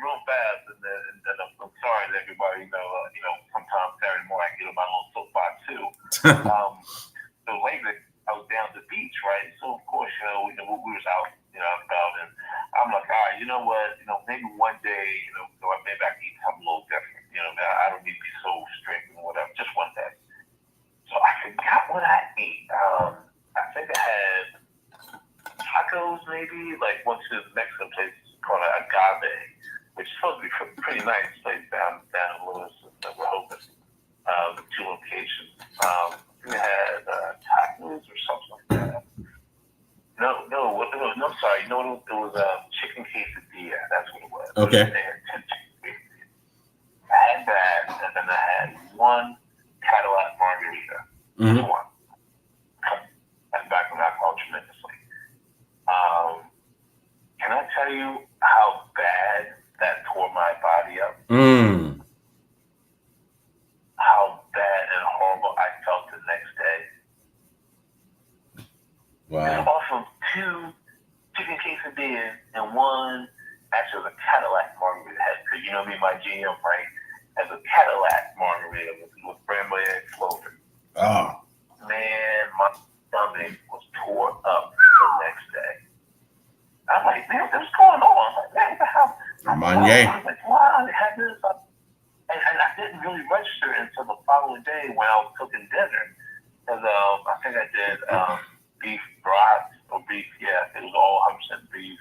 real fast, and I'm sorry to everybody. Sometimes Saturday morning I get on my own soapbox too. So lately I was down at the beach, right? So of course, we was out, about, and I'm like, all right, you know what? Maybe one day, maybe I can eat something a little different. I don't need to be so strict and whatever. Just one day. So I forgot what I ate. I think I had tacos, maybe. Like went to the Mexican place called Agave, which is supposed to be pretty nice place down in Lewis that we're hoping. 2 locations. We had tacos or something like that. No, I'm sorry. No, it was chicken quesadilla. That's what it was. Okay. I had that, and then I had one Cadillac margarita. Mm-hmm. One. That's back when alcohol tremendously. Can I tell you how bad that tore my body up? How bad and horrible I felt the next day. Wow. And also 2 chicken quesadillas and one, actually a Cadillac margarita. Because me, my GM, right, has a Cadillac margarita with cranberry egg floating. Oh. Man, my stomach was tore up the next day. I'm like, man, what's going on? I'm like, man, what the hell? I was like, wow, they had this. And I didn't really register until the following day when I was cooking dinner. Because I think I did beef broth or beef, it was all 100% beef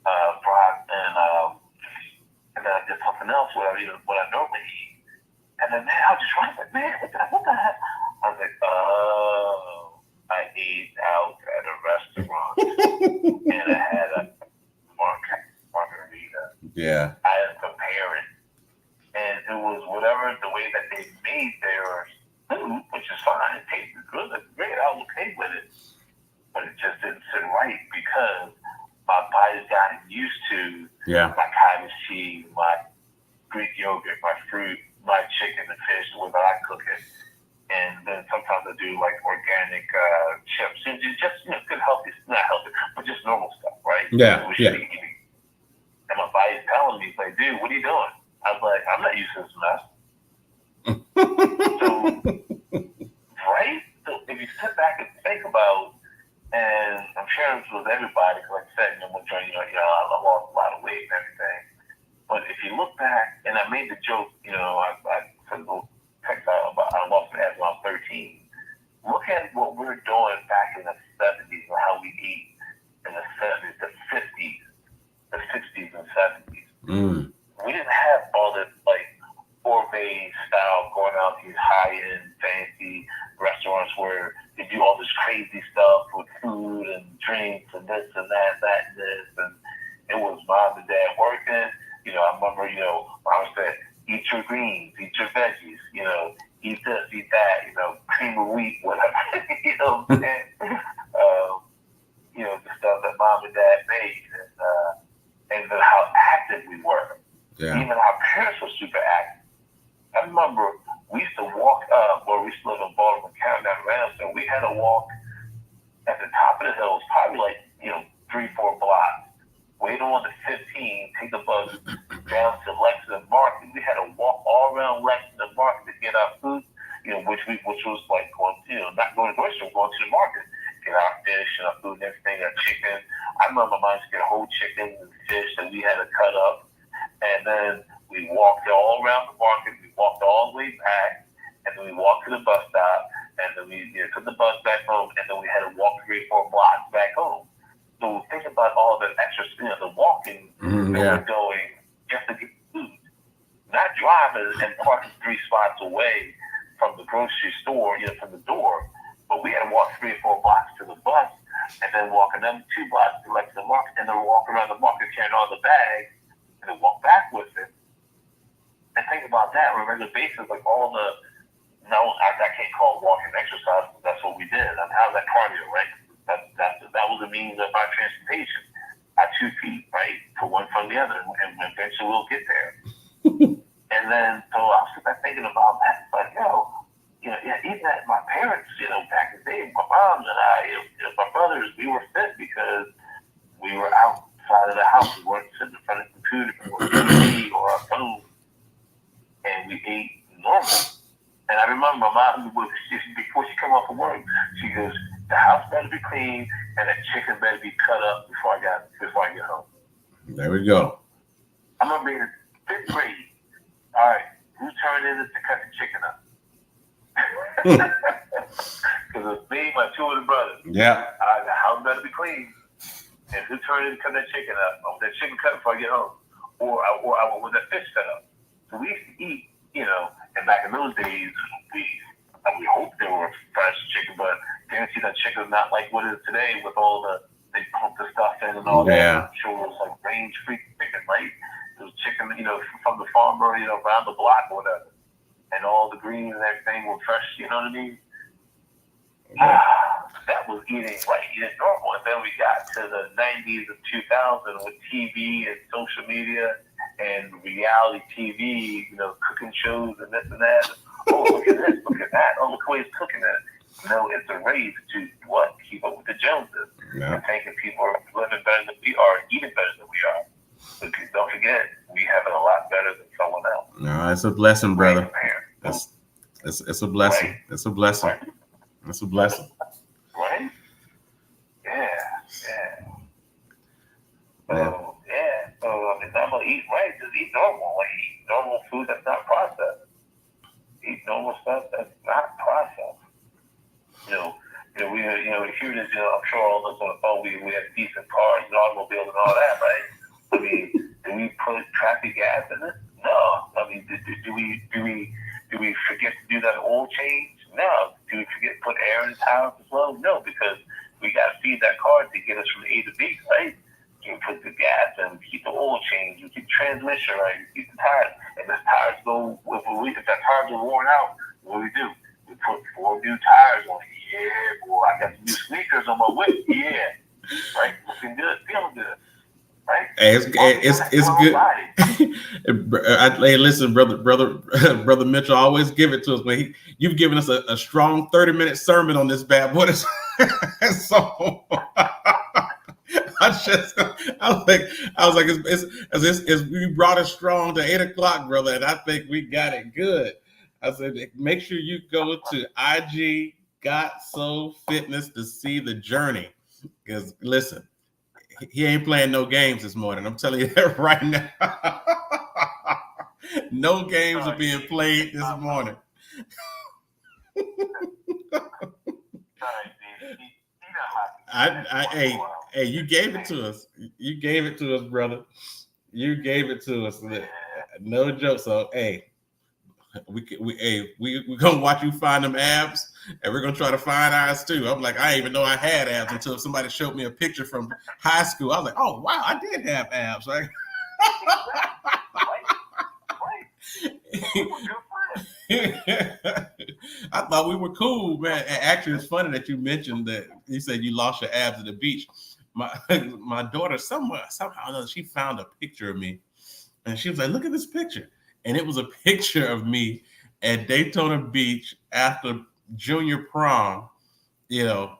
broth. And then I did something else what I normally eat. And then, man, I was just running like, man, what the heck? I was like, oh, I ate out at a restaurant. And I had a margarita. Yeah. I had to prepare it. And it was whatever the way that they made their food, which is fine. It tasted good. It's great. I was okay with it. But it just didn't sit right because my body's gotten used to my cottage cheese, my Greek yogurt, my fruit, my chicken and fish, the way that I cook it. And then sometimes I do like organic chips. And just good healthy, not healthy, but just normal stuff, right? Yeah. Eating. And my body's telling me, it's like, dude, what are you doing? I was like, I'm not used to this mess. So, right? So if you sit back and think about, and I'm sharing this with everybody, because like I said, I lost a lot of weight and everything. But if you look back, and I made the joke, I said the text out about I lost it when I was 13. Look at what we were doing back in the 70s and how we eat in the 70s, the 50s, the 60s, and 70s. We didn't have all this like gourmet style going out to these high-end fancy restaurants where they do all this crazy stuff with food and drinks and this and that and this, and it was mom and dad working. I remember, mom said, eat your greens, eat your veggies, eat this, eat that, cream of wheat, whatever, and the stuff that mom and dad made, and then how active we were. Yeah. Even our parents were super active. I remember we used to walk up where we used to live in Baltimore County down around, so we had to walk at the top of the hills, probably like, 3-4 blocks, taking the bus down to Lexington Market. We had to walk all around Lexington Market to get our food, which was like not going to the grocery store, going to the market, get our fish and our food and everything, our chicken. I remember my mom used to get whole chicken and fish that we had to cut up, and then we walked all around the market. We walked all the way back, and then we walked to the bus stop, and then we took the bus back home, and then we had to walk 3 or 4 blocks back home. So think about all the extra, the walking that we're doing just to get food. Not driving and parking 3 spots away from the grocery store, from the door, but we had to walk 3 or 4 blocks to the bus, and then walk another 2 blocks to Lexington Market, and then walk around the market carrying all the bags, and then walk back with it. And think about that on a regular basis, like all the, I can't call walking exercise, but that's what we did. And how's that cardio, right? That was the means of our transportation. Our 2 feet, right, to one from the other, and eventually we'll get there. And then, so I was thinking about that, like, even at my parents, back in the day, my mom and I, my brothers, we were fit because we were outside of the house. We weren't sitting in front of the computer or TV or our phone, and we ate normal. And I remember my mom, before she come off of work, she goes, the house better be clean and that chicken better be cut up before I get home. There we go. I remember being in 5th grade. All right, who turned in to cut the chicken up? Because it was me, my 2 other brothers. Yeah. The house better be clean. And who turned in to cut that chicken up? I want that chicken cut before I get home. Or I want that fish cut up. So we used to eat, and back in those days, we hoped they were fresh chicken, but guarantee that chicken is not like what it is today with all they pump the stuff in and all that. I'm sure it was like range-free chicken, right? It was chicken, from the farmer, around the block or whatever. And all the greens and everything were fresh, you know what I mean? Yeah. That was eating normal. And then we got to the 90s and 2000 with TV and social media and reality TV, cooking shows and this and that. Oh, look at this, look at that. Oh, look how he's cooking it. It's a race to what? Keep up with the Joneses. Yeah. And thinking people are living better than we are, eating better than we are. But don't forget, we have it a lot better than someone else. No, it's a blessing, brother. It's a blessing. Right. It's a blessing. Right. It's a blessing. Right? Yeah. So, if I'm going to eat right, just eat normal. Like, eat normal food that's not processed. Eat normal stuff that's not processed. We hear this, I'm sure all of us on the phone, we have decent cars and automobiles and all that, right? I mean, do we put traffic gas in it? No. I mean, do we forget to do that oil change? No. Do we forget to put air in the tires as well? No, because we got to feed that car to get us from A to B, right? You put the gas in, keep the oil change, you keep the transmission right, you keep the tires. And if tires if that tires are worn out, what do? We put 4 new tires on it. Yeah, boy, I got some new sneakers on my whip. Yeah. Right? Looking good, feeling good. Right? Hey, it's good. Hey, listen, brother Mitchell, always give it to us. But you've given us a strong 30-minute sermon on this bad boy. So I was like, it's we brought it strong to 8 o'clock, brother, and I think we got it good. I said, make sure you go to IG Got Soul Fitness to see the journey. Because listen, he ain't playing no games this morning. I'm telling you that right now. No games are being played this morning. Hey, you gave it to us. You gave it to us, brother. You gave it to us. No joke. So, hey, we're gonna watch you find them abs, and we're gonna try to find ours too. I'm like, I didn't even know I had abs until somebody showed me a picture from high school. I was like, oh wow, I did have abs, right? I thought we were cool, man. Actually, it's funny that you mentioned that you said you lost your abs at the beach. My daughter somehow or another, she found a picture of me, and she was like, look at this picture. And it was a picture of me at Daytona Beach after junior prom, wow.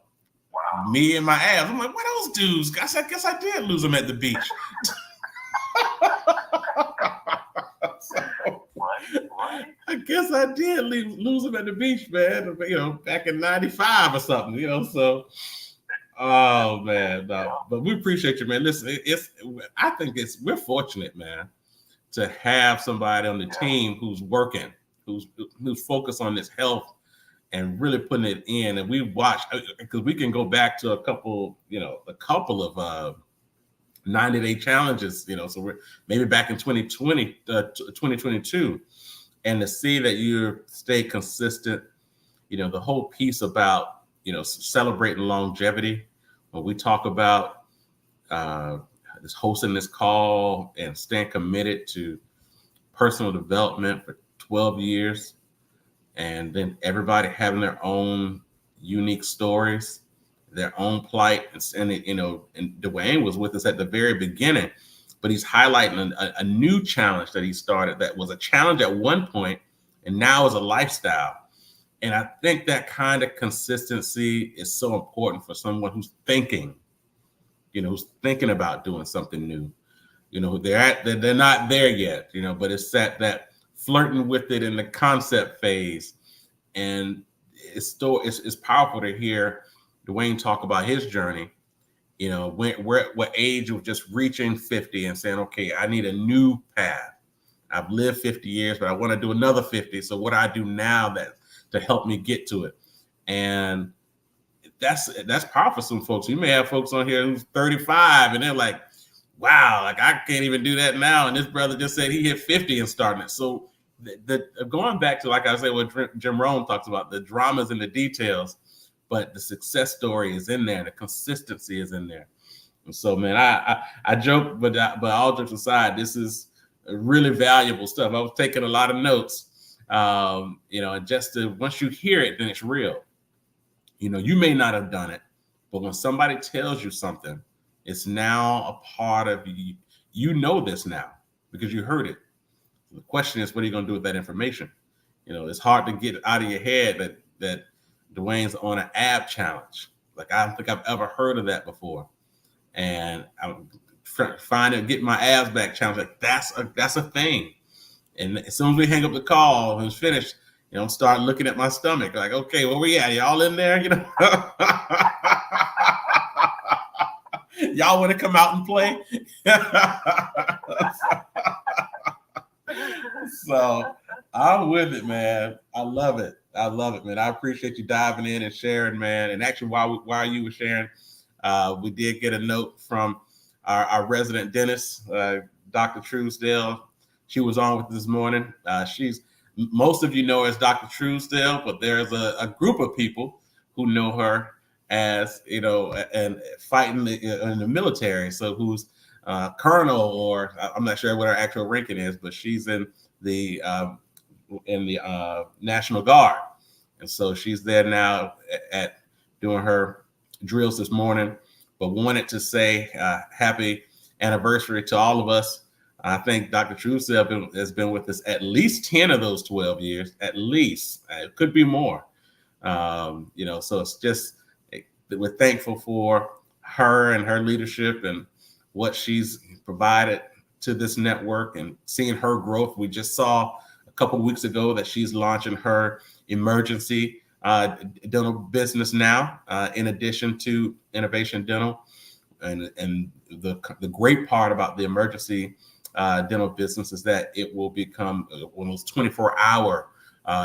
Me and my abs. I'm like, what those dudes? I guess I did lose them at the beach. Right. I guess I did lose him at the beach, man. Back in '95 or something. So. Oh man, no. But we appreciate you, man. Listen, I think we're fortunate, man, to have somebody on the team who's working, who's focused on this health and really putting it in. And we watch, because we can go back to a couple of 90-day challenges, so we're maybe back in 2020, 2022, and to see that you stay consistent, the whole piece about celebrating longevity. When we talk about this hosting this call and staying committed to personal development for 12 years, and then everybody having their own unique stories, their own plight, and Dwayne was with us at the very beginning, but he's highlighting a new challenge that he started that was a challenge at one point and now is a lifestyle. And I think that kind of consistency is so important for someone who's thinking, who's thinking about doing something new. They're not there yet, but it's that flirting with it in the concept phase. And it's powerful to hear Dwayne talk about his journey. What age of just reaching 50 and saying, okay, I need a new path. I've lived 50 years, but I want to do another 50. So what do I do now to help me get to it? And that's powerful for some folks. You may have folks on here who's 35 and they're like, wow, like I can't even do that now. And this brother just said he hit 50 and starting it. So going back to, like I said, what Jim Rohn talks about, the dramas and the details, but the success story is in there. The consistency is in there. And so, man, I joke, but all jokes aside, this is really valuable stuff. I was taking a lot of notes. And just once you hear it, then it's real. You may not have done it, but when somebody tells you something, it's now a part of you. This now because you heard it. The question is, what are you going to do with that information? It's hard to get out of your head that Dwayne's on an ab challenge. Like, I don't think I've ever heard of that before. And I'm finding getting my abs back challenge. Like, that's a thing. And as soon as we hang up the call and it's finished, start looking at my stomach. Like, okay, where we at? Y'all in there? Y'all want to come out and play? So I'm with it, man. I love it, man. I appreciate you diving in and sharing, man. And actually, while you were sharing, we did get a note from our resident dentist, Dr. Truesdale. She was on with us this morning. Most of you know her as Dr. Truesdale, but there's a group of people who know her as, and fighting in the military. So who's colonel, or I'm not sure what her actual ranking is, but she's in the National Guard. And so she's there now at doing her drills this morning, but wanted to say happy anniversary to all of us. I think Dr. Truesdale has been with us at least 10 of those 12 years, at least. It could be more. So it's just, we're thankful for her and her leadership and what she's provided to this network and seeing her growth. We just saw a couple of weeks ago that she's launching her emergency dental business now, in addition to Innovation Dental. And the great part about the emergency dental business is that it will become one of those 24-hour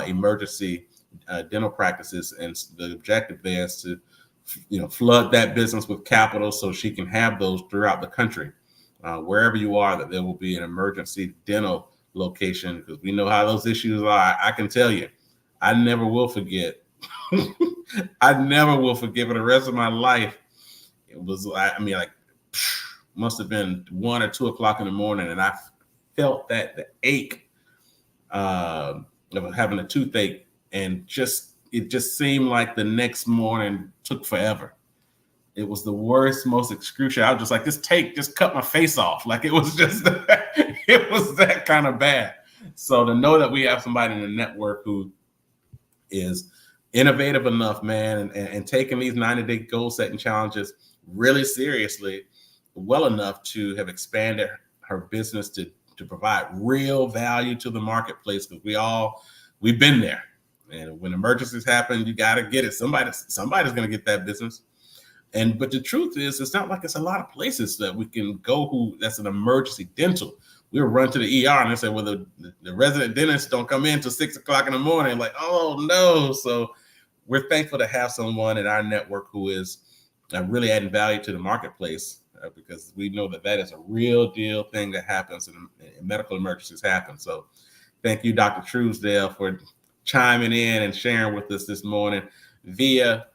emergency dental practices. And the objective there is to flood that business with capital so she can have those throughout the country. Wherever you are, that there will be an emergency dental location, because we know how those issues are. I can tell you, I never will forget. I never will forget for the rest of my life. It was, must have been 1 or 2 o'clock in the morning, and I felt the ache of having a toothache, and it just seemed like the next morning took forever. It was the worst, most excruciating. I was just like, just cut my face off. Like, it was just, it was that kind of bad. So to know that we have somebody in the network who is innovative enough, man, and taking these 90-day goal setting challenges really seriously, well enough to have expanded her business to to provide real value to the marketplace, because we've been there. And when emergencies happen, you got to get it. Somebody's going to get that business. But the truth is, it's not like it's a lot of places that we can go that's an emergency dental. We'll run to the ER and they say, well, the resident dentists don't come in till 6 o'clock in the morning. Like, oh no. So we're thankful to have someone in our network who is really adding value to the marketplace, because we know that is a real deal thing that happens and medical emergencies happen. So thank you, Dr. Truesdale, for chiming in and sharing with us this morning via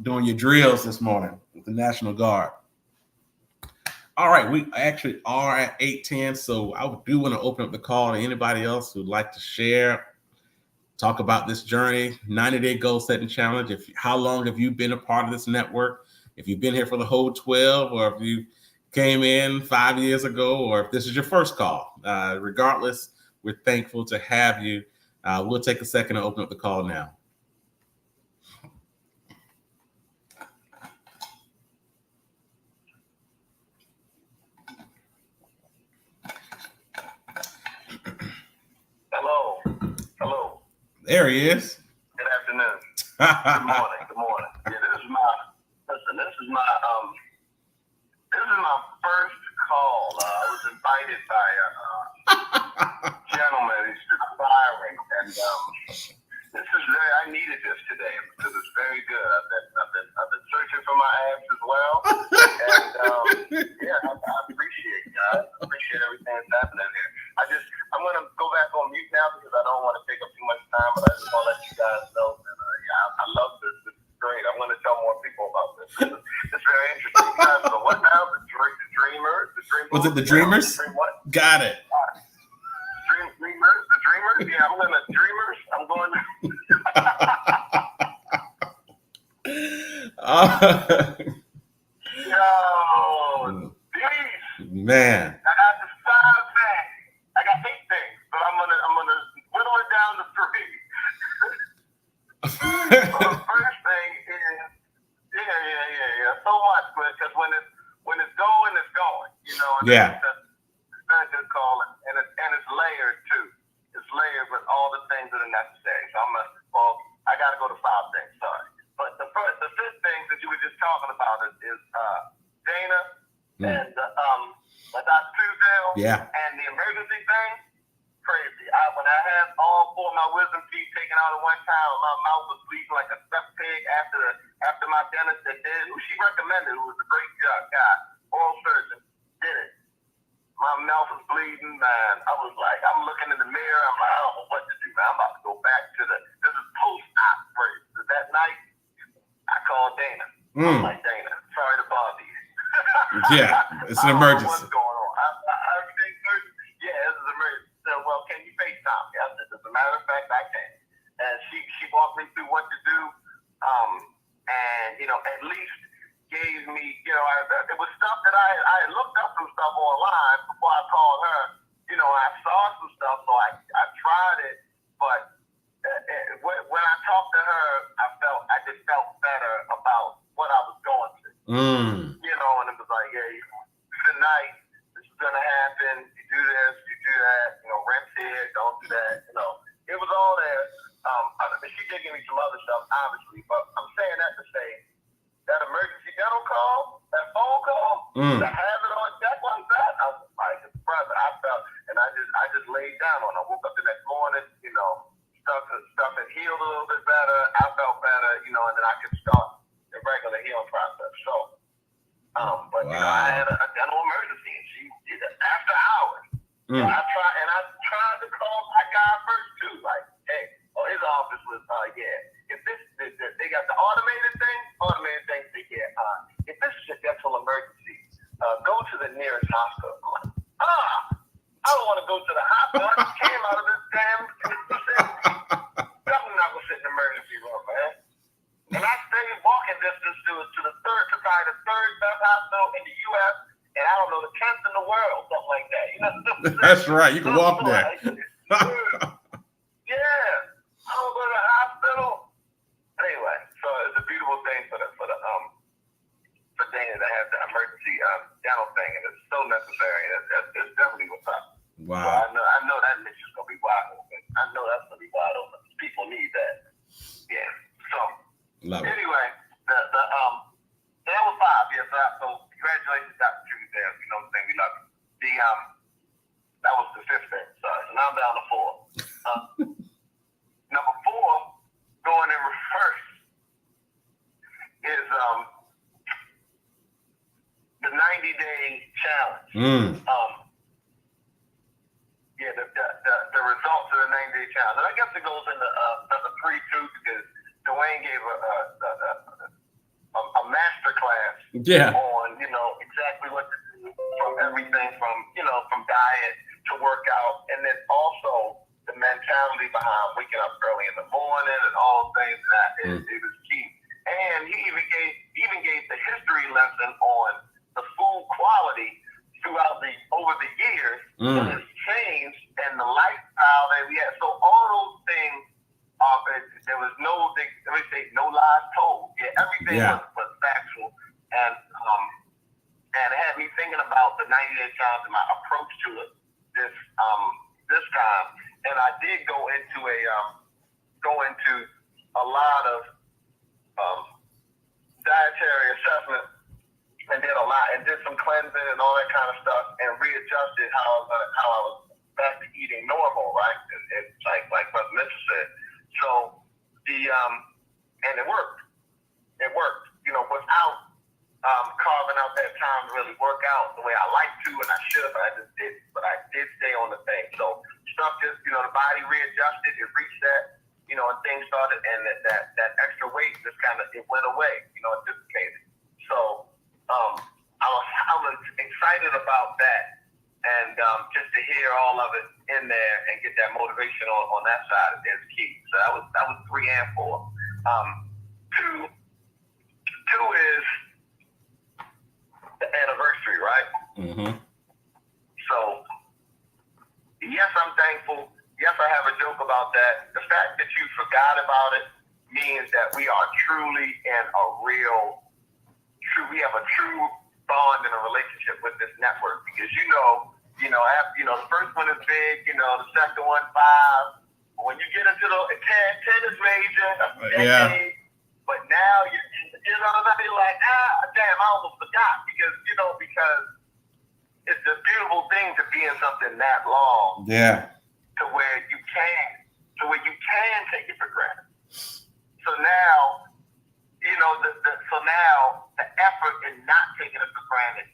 doing your drills this morning with the National Guard. All right, we actually are at 8:10, so I do want to open up the call to anybody else who'd like to share, talk about this journey, 90-day goal setting challenge. How long have you been a part of this network? If you've been here for the whole 12, or if you came in 5 years ago, or if this is your first call, regardless, we're thankful to have you. We'll take a second to open up the call now. Hello. There he is. Good afternoon. Good morning. Yeah, this is my first call. I was invited by a gentleman. He's aspiring, and I needed this today because it's very good. I've been searching for my abs as well, and I appreciate it, guys. I appreciate everything that's happening here. I'm gonna go back on mute now because I don't want to take up too much time, but I just want to let you guys know that I love this. This is great. I'm going to tell more people about this. It's very interesting. You guys know what now? The Dreamers. Was it the Dreamers? Got it. Dreamers. The Dreamers. Yeah, I'm going to Dreamers. I'm going to. Yo, these. Man. I got the 5 things. I got 8 things, but I'm gonna whittle it down to 3. So the first thing is, so much, because when it's going, it's going. You know. And yeah. It's been a good call, and it's layered too. It's layered with all the things that are necessary. So I got to go to 5 things. Sorry, but the 5th thing that you were just talking about is Dana and Dr. Truesdale. Yeah. And the emergency thing, crazy. When I had all 4 of my wisdom teeth taken out at one time, my mouth was bleeding like a stuffed pig after my dentist that did, who she recommended, who was a great guy, oral surgeon, did it. My mouth was bleeding, man. I was like, I'm looking in the mirror, I'm like, I don't know what to do, man. I'm about to go back to this is post-op brace. That night, I called Dana. I'm like, Dana, sorry to bother you. Yeah, it's an emergency. What's going on? Everything's urgent. Yeah, this is an emergency. So, well, can you FaceTime me? I said, as a matter of fact, I can. And she walked me through what to do. And at least gave me, it was stuff that I had looked up some stuff online before I called her. I saw some stuff, so I tried it. But when I talked to her, I just felt better about what I was going through. And it was like, tonight, this is going to happen. You do this, you do that, rent's here, don't do that. It was all there. She did give me some other stuff, obviously, but I'm saying that to say that emergency dental call, that phone call, to have it on deck like that, I was like, brother, I felt, and I just laid down on it. I woke up the next morning, stuff had healed a little bit better. I felt better, and then I could start the regular healing process. So, but wow. I had a dental emergency, and she did it after hours. I tried to call my guy first too, like, hey, his office was, if they got the automated thing, say, if this is a dental emergency, go to the nearest hospital. I'm like, I don't want to go to the hospital. I just came out of this damn thing. I'm not going to sit in the emergency room, man. And I stayed walking distance to the third best hospital in the U.S., and I don't know, the 10th in the world, something like that. That's right. You can walk there. Yeah. I don't go to the hospital. Anyway, so it's a beautiful thing for Dana to have the emergency dental thing, and it's so necessary. It's definitely what's up. Wow. So I know that mix is gonna be wide open. I know that's gonna be wide open. People need that. Yeah. So Love it. anyway, that was 5. Yes. So congratulations, Dr. Judy there. You know what I'm saying? We love you. That was the 5th thing. Sorry. So now I'm down to 4. Number 4, going in reverse, is the 90-day challenge. Yeah, the results of the 90-day challenge. And I guess it goes into number 3 too, because Dwayne gave a master class on, you know, exactly what to do, from everything from diet to workout, and then also the mentality behind waking up early in the morning and all those things. That it was key. And he even gave the history lesson on the food quality over the years that has changed, and the lifestyle that we had. So all those things, there was no lies told. Yeah, everything was factual, and it had me thinking about the 90-day challenge and my approach to it this time. And I did go into a lot of dietary assessment, and did some cleansing and all that kind of stuff, and readjusted how I was back to eating normal, right? And like Brother Mitchell said. So and it worked. It worked. You know, without carving out that time to really work out the way I like to, and I should, but I just didn't. But I did stay on the thing. So stuff just, you know, the body readjusted, it reached that, you know, and things started, and that extra weight just kind of, it went away, you know, it dissipated. So I was excited about that, and just to hear all of it in there and get that motivation on that side is key. So that was 3 and 4. Two is the anniversary, right? So yes, I'm thankful. Yes, I have a joke about that. The fact that you forgot about it means that we are truly in we have a true bond in a relationship with this network, because the first one is big, the second one 5. When you get into the 10 is major, that's a decade. But now you're like, damn, I almost forgot, because it's a beautiful thing to be in something that long. Yeah. To where you can take it for granted. So now, the effort in not taking it for granted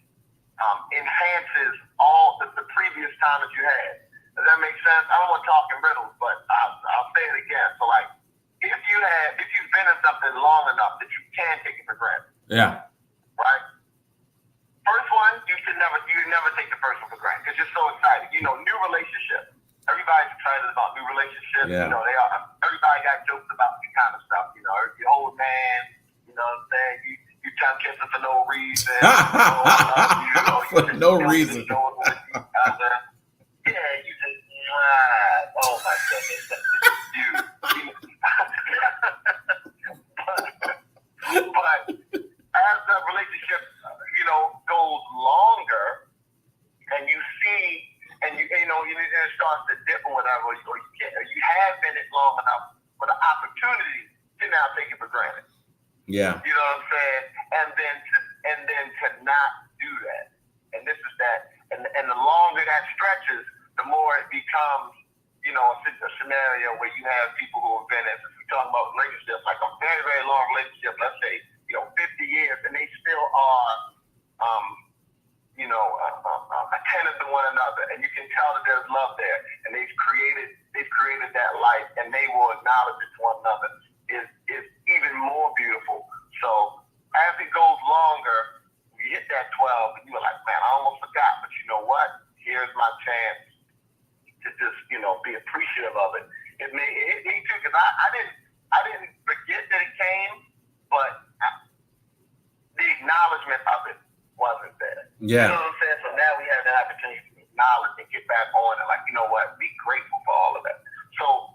enhances all the previous time that you had. Does that make sense? I don't want to talk in riddles, but I'll say it again. So, like, if you've been in something long enough that you can take it for granted. Yeah. Right? First one, you never take the first one for granted, because you're so excited. New relationship. Everybody's excited about new relationships. Yeah. They are. Everybody got jokes about that kind of stuff. Your old man, you know what I'm saying? You try to kiss him for no reason. For no reason. Yeah, you just, oh my goodness. But as the relationship, goes longer, and you see, and it starts to dip or whatever, or you have been it long enough for the opportunity to now take it for granted. Yeah. You know what I'm saying? And then to not do that. And this is that. And the longer that stretches, the more it becomes, a scenario where you have people who have been in, if we're talking about relationships, like a very, very long relationship, let's say, 50 years, and they still are, attentive to one another, and you can tell that there's love there, and they've created that life, and they will acknowledge it to one another, is even more beautiful. So as it goes longer, you hit that 12, and you're like, man, I almost forgot, but you know what? Here's my chance to just, be appreciative of it. It hit me too, because I didn't forget that it came, but the acknowledgement of it wasn't there. Yeah. You know what I'm saying? So now we have the opportunity to acknowledge and get back on and, like, you know what, be grateful for all of that. So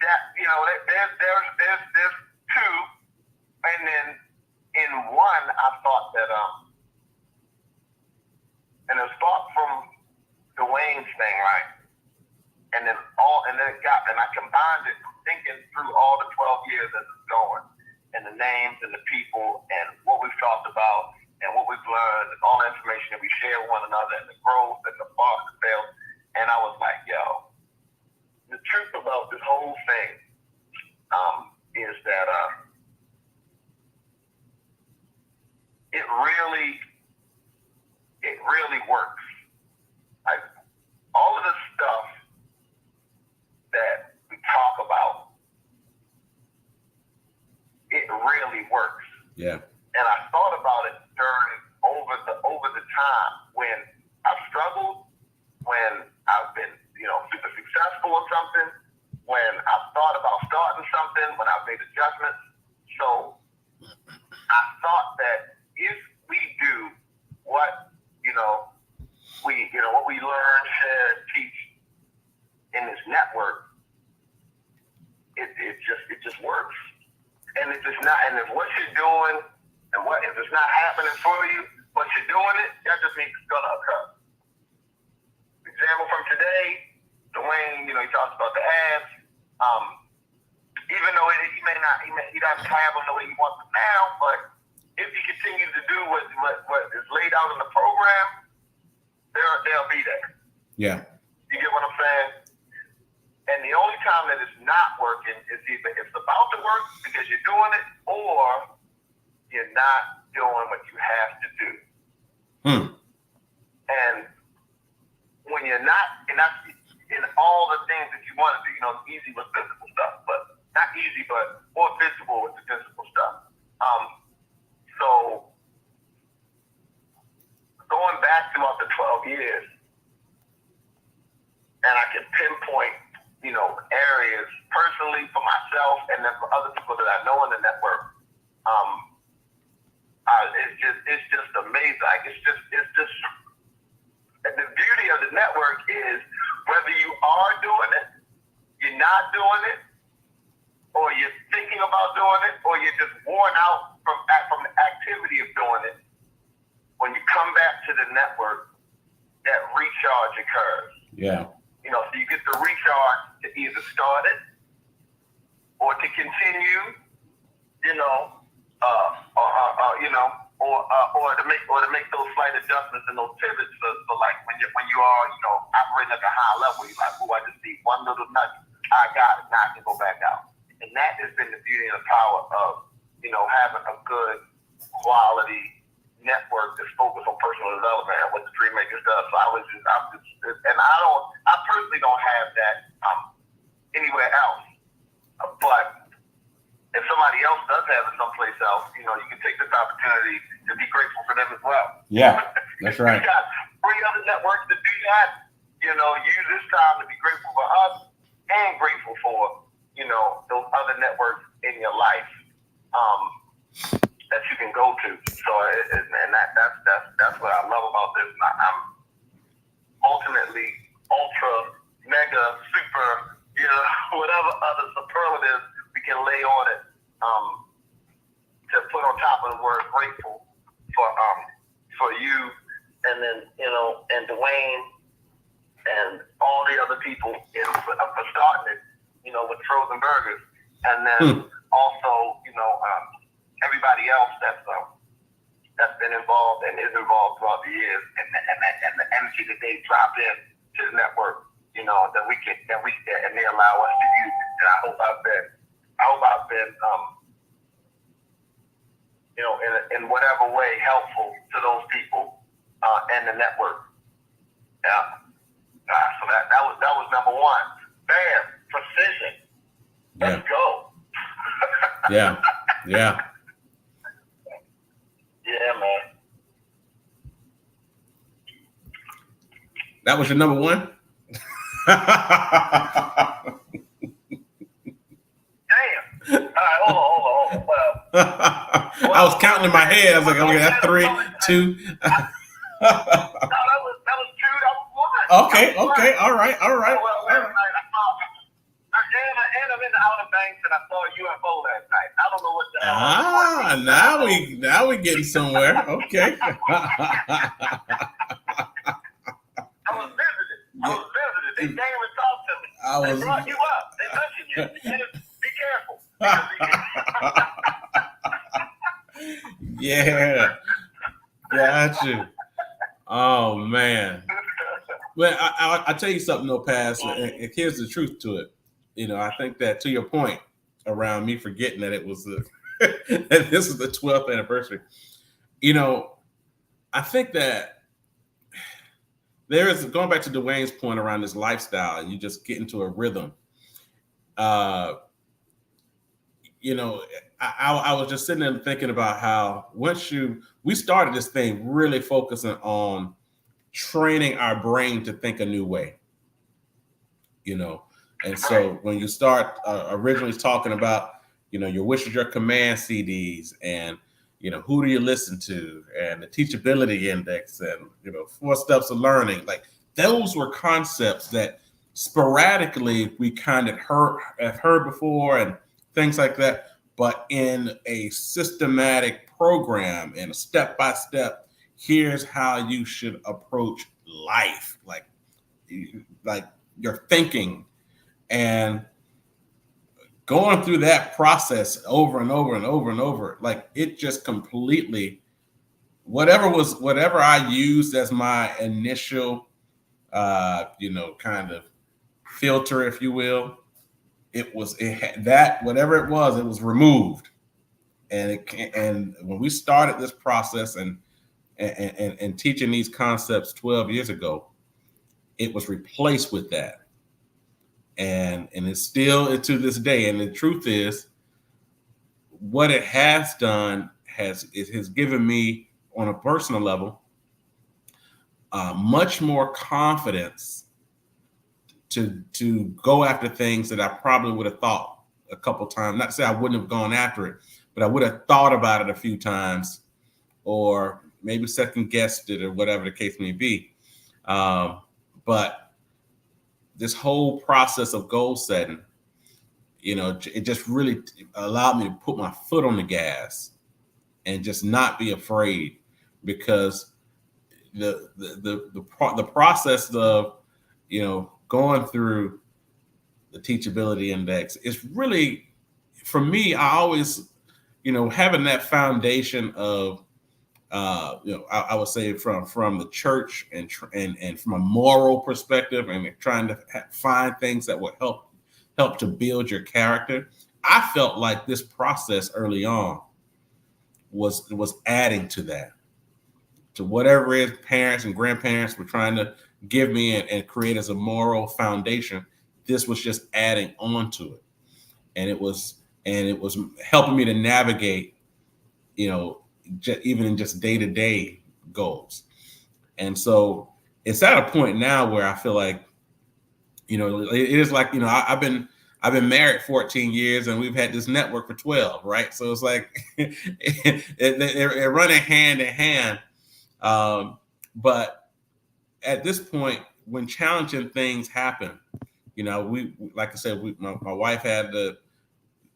that, there's 2, and then in 1, I thought that and it was thought from Dwayne's thing, right? and I combined it thinking through all the 12 years as it's going, and the names and the people and what we've talked about and what we've learned and all the information that we share with one another and the growth and the foster sales. And I was like, yo, the truth about this whole thing is that it really works. Like, all of the stuff that we talk about, it really works. Yeah. And I thought about it over the time when I've struggled, when I've been, super successful in something, when I've thought about starting something, when I've made adjustments. So I thought that if we do what what we learn, share, teach in this network, it just works. And if it's not, and if what you're doing, and if it's not happening for you, but you're doing it, that just means it's gonna occur. Example from today, Dwayne, he talks about the ads. Even though he doesn't have them the way he wants them now, but if he continues to do what is laid out in the program, they'll be there. Yeah. You get what I'm saying? And the only time that it's not working is either it's about to work because you're doing it, or you're not doing what you have to do. And when you're not, and that's in all the things that you want to do, it's easy with physical stuff, but not easy, but more visible with the physical stuff. So going back throughout the 12 years, and I can pinpoint, areas personally for myself and then for other people that I know in the network. It's just amazing. Like, it's just, and the beauty of the network is whether you are doing it, you're not doing it, or you're thinking about doing it, or you're just worn out from the activity of doing it. When you come back to the network, that recharge occurs. Yeah. So you get the recharge to either start it or to continue, or to make those slight adjustments and those pivots. So like when you are, operating at a high level, you're like, I just need one little nugget. I got it. Now I can go back out. And that has been the beauty and the power of, having a good quality network that's focused on personal development and what the Dream Makers does. So I personally don't have that anywhere else. But if somebody else does have it someplace else, you can take this opportunity to be grateful for them as well. Yeah, that's right. We got 3 other networks to do that. Use this time to be grateful for us and grateful for, those other networks in your life that you can go to. So, and that's what I love about this. I'm ultimately ultra, mega, super, whatever other superlatives we can lay on it to put on top of the word grateful for you, and then and Dwayne and all the other people for starting it, with frozen burgers, and then also everybody else that's been involved and is involved throughout the years, and the energy that they drop in to the network, that they allow us to use it. And I hope I've been in whatever way helpful to those people and the network. Yeah. So that was number 1. Bam, precision. Let's go. Yeah. Yeah, man. That was your number 1? Damn. All right, hold on. I was counting in my head. I was like, okay, that's 3, 2. No, that was 2. That was 1. Okay. All right. And I'm in the Outer Banks, and I saw a UFO last night. I don't know what the hell. Now we getting somewhere. Okay. I was visited. They came and talked to me. They brought you up. They Be careful. Yeah, got you. Oh man. Well, I tell you something, though, Pastor, and here's the truth to it. I think that to your point around me forgetting that it was that this is the 12th anniversary. I think that there is, going back to Dwayne's point around this lifestyle, and you just get into a rhythm. I was just sitting there thinking about how we started this thing really focusing on training our brain to think a new way, and so when you start originally talking about, your wishes, your command CDs, and who do you listen to, and the teachability index, and 4 steps of learning, like those were concepts that sporadically we kind of have heard before and things like that, but in a systematic program and a step-by-step, here's how you should approach life, like your thinking, and going through that process over and over and over and over, like it just completely, whatever I used as my initial, kind of filter, if you will, whatever it was removed, and when we started this process and teaching these concepts 12 years ago, it was replaced with that. And it's still to this day. And the truth is, what it has done has given me, on a personal level, much more confidence to go after things that I probably would have thought a couple times. Not to say I wouldn't have gone after it, but I would have thought about it a few times, or maybe second guessed it, or whatever the case may be. But this whole process of goal setting, it just really allowed me to put my foot on the gas and just not be afraid, because the process of, going through the teachability index is really, for me, I always, having that foundation of, I would say from the church and from a moral perspective, and trying to find things that would help to build your character. I felt like this process early on was adding to that, to whatever it is parents and grandparents were trying to give me and create as a moral foundation. This was just adding on to it, and it was helping me to navigate, even in just day-to-day goals. And so it's at a point now where I feel like, it is like, I've been married 14 years and we've had this network for 12, right? So it's like they're running hand in hand. But at this point, when challenging things happen, we, like I said, my wife had the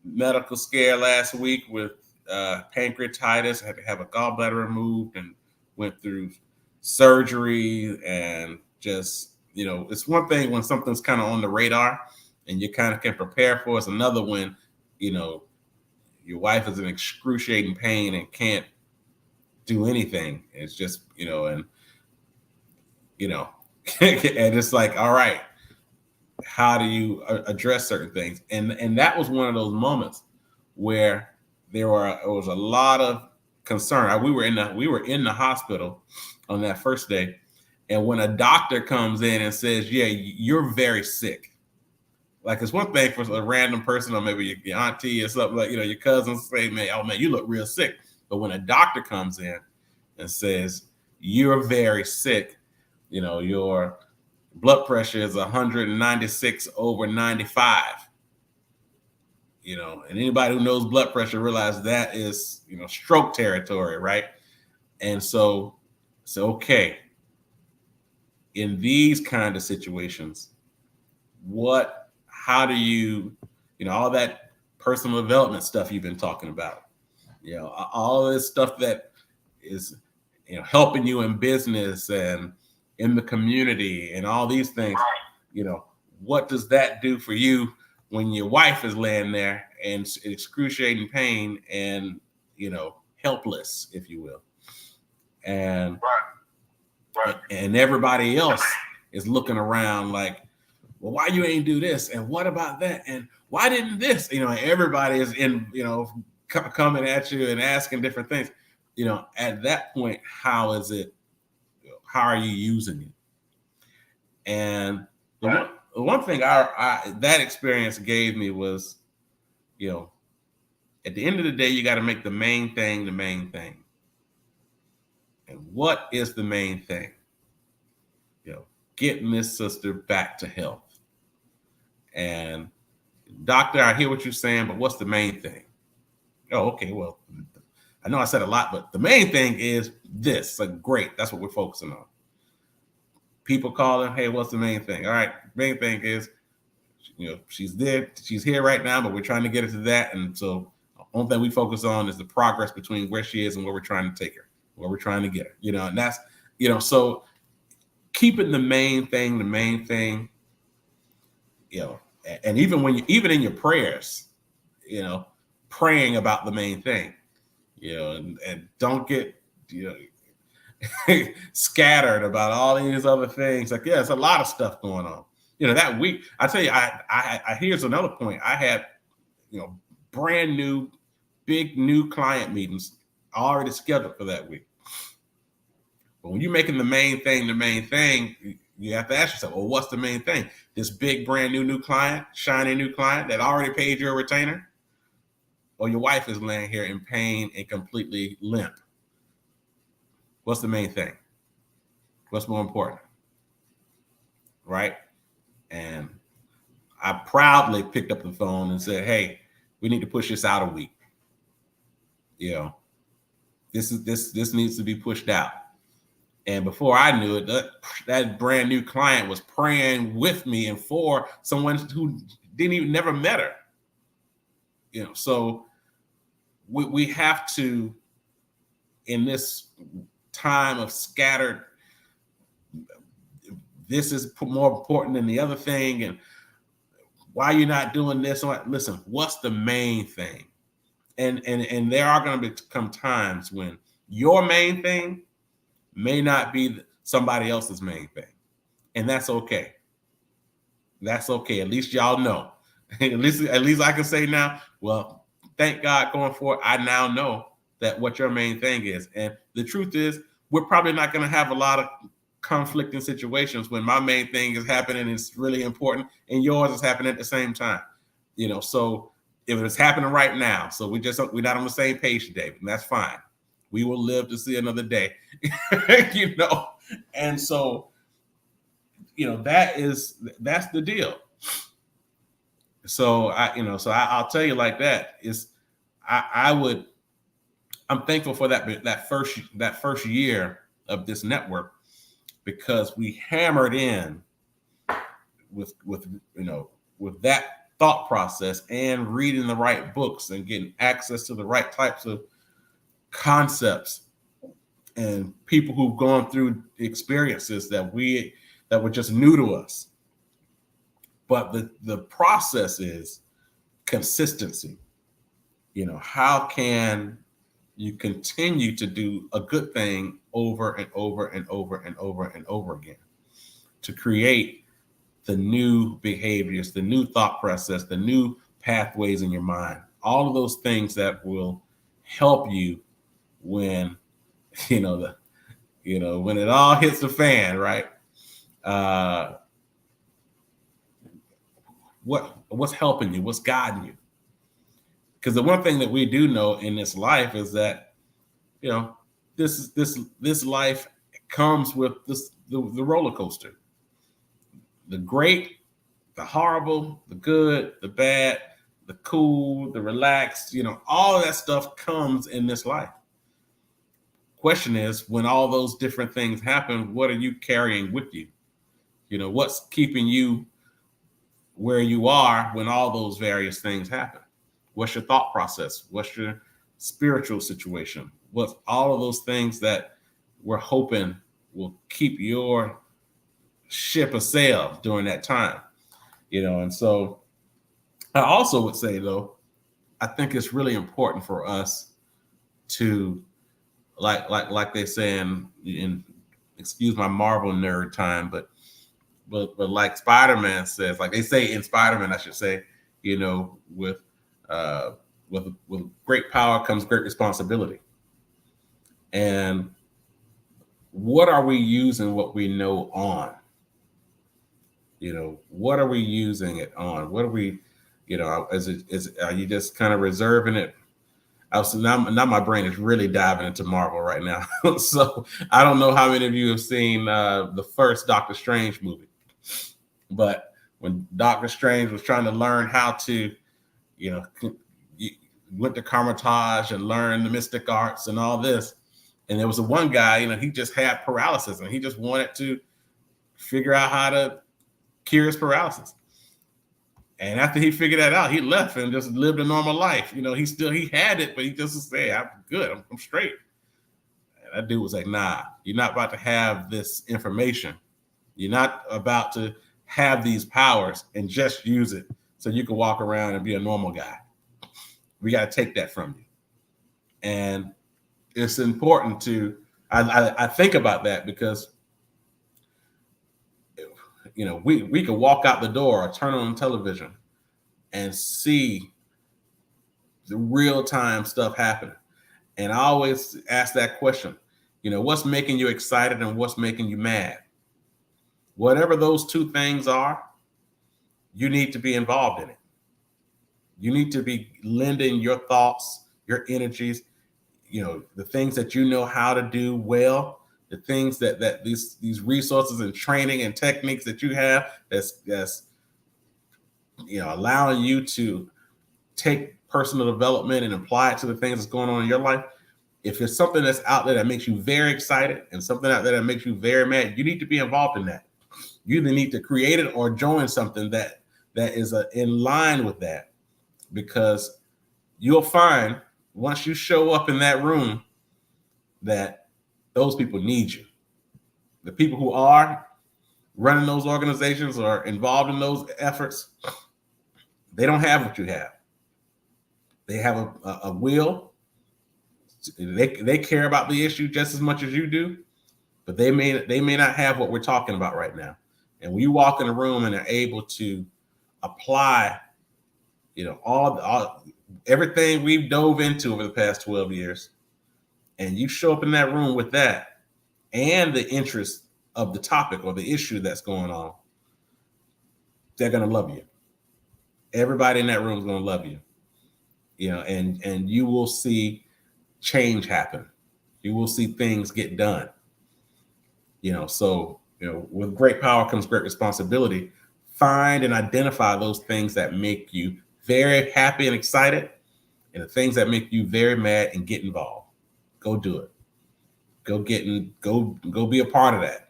medical scare last week with pancreatitis. I had to have a gallbladder removed and went through surgery, and just, it's one thing when something's kind of on the radar and you kind of can prepare for it. It's another when, your wife is in excruciating pain and can't do anything. It's just, and it's like, all right, how do you address certain things? And that was one of those moments where there was a lot of concern. We were in the hospital on that first day, and when a doctor comes in and says, "Yeah, you're very sick," like, it's one thing for a random person, or maybe your auntie or something, like, your cousins say, "Man, oh man, you look real sick." But when a doctor comes in and says, "You're very sick," your blood pressure is 196/95. And anybody who knows blood pressure realize that is, stroke territory, right? And so okay, in these kind of situations, how do you, all that personal development stuff you've been talking about, all this stuff that is, helping you in business and in the community and all these things, what does that do for you when your wife is laying there in excruciating pain and, you know, helpless, if you will. And and everybody else is looking around like, well, why you ain't do this? And what about that? And why didn't this? You know, everybody is in, you know, coming at you and asking different things. You know, at that point, how is it? How are you using it? And the one thing that experience gave me was, you know, at the end of the day, you got to make the main thing the main thing. And what is the main thing? You know, getting this sister back to health. And doctor, I hear what you're saying, but what's the main thing? Oh, okay. Well, I know I said a lot, but the main thing is this. Like, great. That's what we're focusing on. People calling, hey, what's the main thing? All right. Main thing is, you know, she's there. She's here right now, but we're trying to get her to that. And so the only thing we focus on is the progress between where she is and where we're trying to take her, where we're trying to get her, you know, and that's, you know, so keeping the main thing, you know, and even even in your prayers, you know, praying about the main thing, you know, and don't get, you know, scattered about all these other things. Like, yeah, it's a lot of stuff going on. You know, that week, I tell you, I here's another point. I had, you know, brand new, big new client meetings already scheduled for that week. But when you're making the main thing, you have to ask yourself, well, what's the main thing? This big, brand new client, shiny new client that already paid you a retainer? Or your wife is laying here in pain and completely limp? What's the main thing? What's more important? Right? And I proudly picked up the phone and said, hey, we need to push this out a week. You know, this needs to be pushed out. And before I knew it, that brand new client was praying with me and for someone who never met her. You know, so we have to, in this time of scattered, this is more important than the other thing, and why you're not doing this. Listen, what's the main thing? And there are going to become times when your main thing may not be somebody else's main thing, and that's okay. That's okay. At least y'all know. at least I can say now, well, thank God going forward, I now know that what your main thing is. And the truth is, we're probably not going to have a lot of conflicting situations when my main thing is happening and it's really important and yours is happening at the same time. You know, so if it's happening right now, so we're not on the same page today, and that's fine. We will live to see another day. You know, and so, you know, that's the deal. So I'll tell you like that is I'm thankful for that first year of this network, because we hammered in with that thought process and reading the right books and getting access to the right types of concepts and people who've gone through experiences that were just new to us. But the process is consistency. You know, how can you continue to do a good thing over and over and over and over and over again to create the new behaviors, the new thought process, the new pathways in your mind, all of those things that will help you when, when it all hits the fan, right? What's helping you? What's guiding you? Because the one thing that we do know in this life is that, you know, this life comes with the roller coaster. The great, the horrible, the good, the bad, the cool, the relaxed, you know, all of that stuff comes in this life. Question is, when all those different things happen, what are you carrying with you? You know, what's keeping you where you are when all those various things happen? What's your thought process? What's your spiritual situation? What's all of those things that we're hoping will keep your ship a sail during that time? You know, and so I also would say, though, I think it's really important for us to, like they say in excuse my Marvel nerd time, but like Spider-Man says, like they say in Spider-Man, I should say, you know, with great power comes great responsibility. And what are we using what we know on? You know, what are we using it on? What are we, you know, are you just kind of reserving it? Now my brain is really diving into Marvel right now. So I don't know how many of you have seen the first Doctor Strange movie, but when Doctor Strange was trying to learn how to, you know, went to Carmitage and learned the mystic arts and all this, and there was one guy, you know, he just had paralysis and he just wanted to figure out how to cure his paralysis. And after he figured that out, he left and just lived a normal life. You know, he had it, but he just said, I'm good. I'm straight. And that dude was like, nah, you're not about to have this information. You're not about to have these powers and just use it so you can walk around and be a normal guy. We got to take that from you. And it's important to, I think about that because, you know, we could walk out the door or turn on television and see the real-time stuff happening. And I always ask that question, you know, what's making you excited and what's making you mad? Whatever those two things are, you need to be involved in it. You need to be lending your thoughts, your energies, you know, the things that you know how to do well, the things that these resources and training and techniques that you have that's you know, allowing you to take personal development and apply it to the things that's going on in your life. If it's something that's out there that makes you very excited and something out there that makes you very mad, you need to be involved in that. You either need to create it or join something that is in line with that, because you'll find once you show up in that room that those people need you. The people who are running those organizations or involved in those efforts, they don't have what you have. They have a will. They care about the issue just as much as you do, but they may not have what we're talking about right now. And when you walk in a room and are able to apply, you know, all everything we've dove into over the past 12 years, and you show up in that room with that and the interest of the topic or the issue that's going on, they're going to love you. Everybody in that room is going to love you, you know, and you will see change happen. You will see things get done, you know. So, you know, with great power comes great responsibility. Find and identify those things that make you very happy and excited, and the things that make you very mad, and get involved. Go do it. Go be a part of that.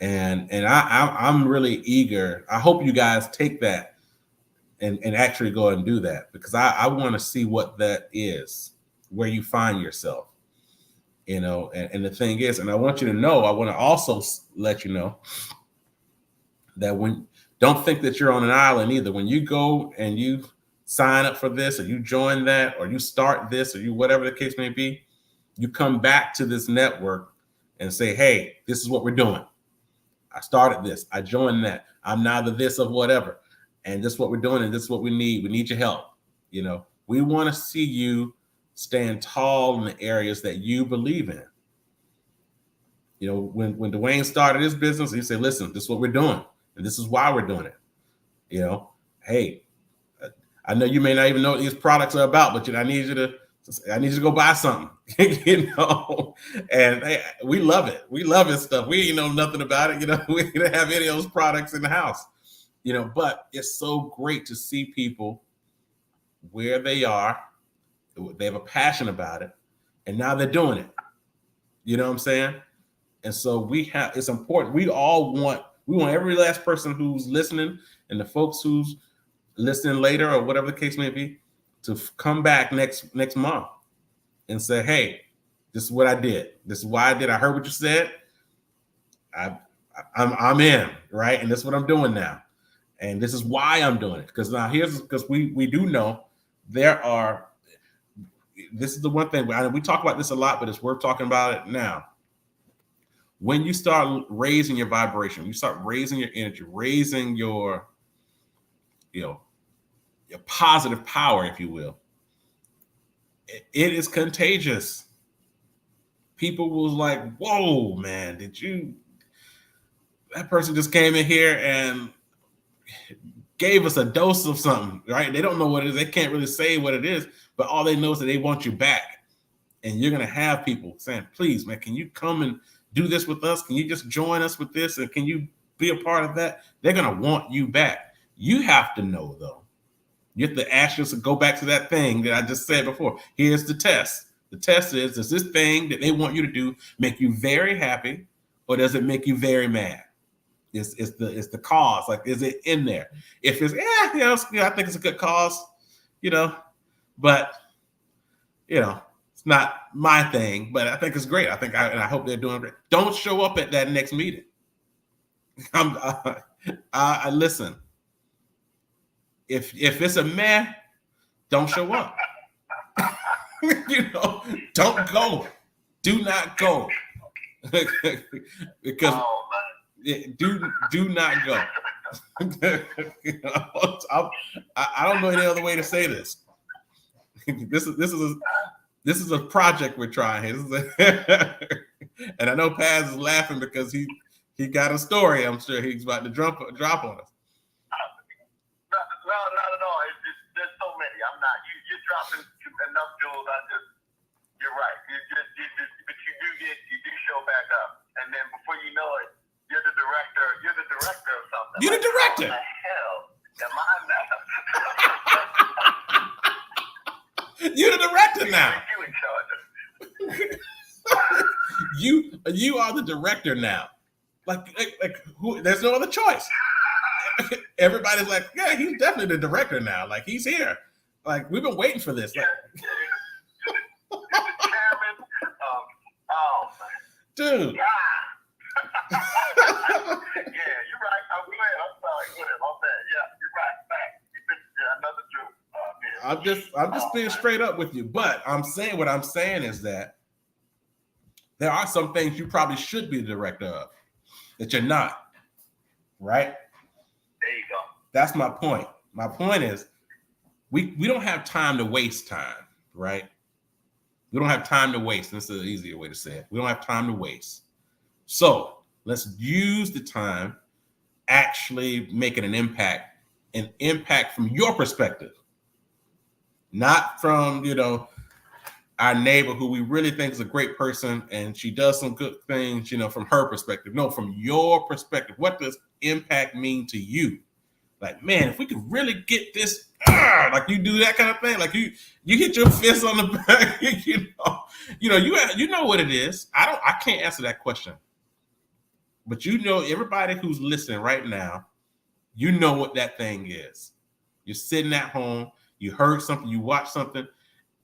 And I'm really eager. I hope you guys take that and actually go and do that, because I want to see what that is, where you find yourself, you know. And the thing is, and I want you to know, I want to also let you know that don't think that you're on an island either. When you go and you sign up for this, or you join that, or you start this, or you whatever the case may be, you come back to this network and say, hey, this is what we're doing. I started this. I joined that. I'm now the this of whatever. And this is what we're doing, and this is what we need. We need your help. You know, we want to see you stand tall in the areas that you believe in. You know, when Dwayne started his business, he said, listen, this is what we're doing, and this is why we're doing it. You know, hey, I know you may not even know what these products are about, but I need you to go buy something, you know. And hey, we love it. We love his stuff. We ain't know nothing about it, you know. We didn't have any of those products in the house, you know. But it's so great to see people where they are. They have a passion about it, and now they're doing it. You know what I'm saying? And so it's important. We want every last person who's listening, and the folks who's listening later or whatever the case may be, to come back next month and say, hey, this is what I did. This is why I did. I heard what you said. I'm in, right? And this is what I'm doing now. And this is why I'm doing it. Because now because we do know there are, this is the one thing, we talk about this a lot, but it's worth talking about it now. When you start raising your vibration, you start raising your energy, raising your, your positive power, if you will, it is contagious. People was like, whoa, man, that person just came in here and gave us a dose of something, right? They don't know what it is. They can't really say what it is, but all they know is that they want you back. And you're going to have people saying, please, man, can you come and do this with us? Can you just join us with this? And can you be a part of that? They're going to want you back. You have to know, though. You have to ask yourself, go back to that thing that I just said before. Here's the test. The test is, does this thing that they want you to do make you very happy, or does it make you very mad? It's the cause. Like, is it in there? If it's, I think it's a good cause, but, it's not my thing, but I think it's great. I hope they're doing great. Don't show up at that next meeting. I listen. If it's a meh, don't show up. Don't go. Do not go. Because do not go. I don't know any other way to say this. This is a project we're trying here. And I know Paz is laughing because he got a story. I'm sure he's about to drop on us. No, not at all. There's so many. I'm not. You're dropping enough jewels. You're right. But you do show back up, and then before you know it, you're the director. You're the director of something. You're the director. What the hell am I now? You're the director now. You are the director now. Like who? There's no other choice. Everybody's like, yeah, he's definitely the director now. Like, he's here. Like, we've been waiting for this. Like, you're the chairman of, dude. Yeah. Yeah, you're right. I'm glad. I'm sorry. Go ahead. I'm bad. Yeah, you're right. Another joke. I'm just being straight up with you. But what I'm saying is that there are some things you probably should be the director of that you're not. Right? There you go. That's my point. My point is we don't have time to waste time, right? We don't have time to waste. This is an easier way to say it. We don't have time to waste. So let's use the time actually making an impact from your perspective, not from, our neighbor who we really think is a great person and she does some good things, from her perspective. No, from your perspective. What does impact mean to you? Like, man, if we could really get this, like you do that kind of thing, like you hit your fist on the back, you know what it is. I can't answer that question, but everybody who's listening right now, you know what that thing is. You're sitting at home, you heard something, you watched something,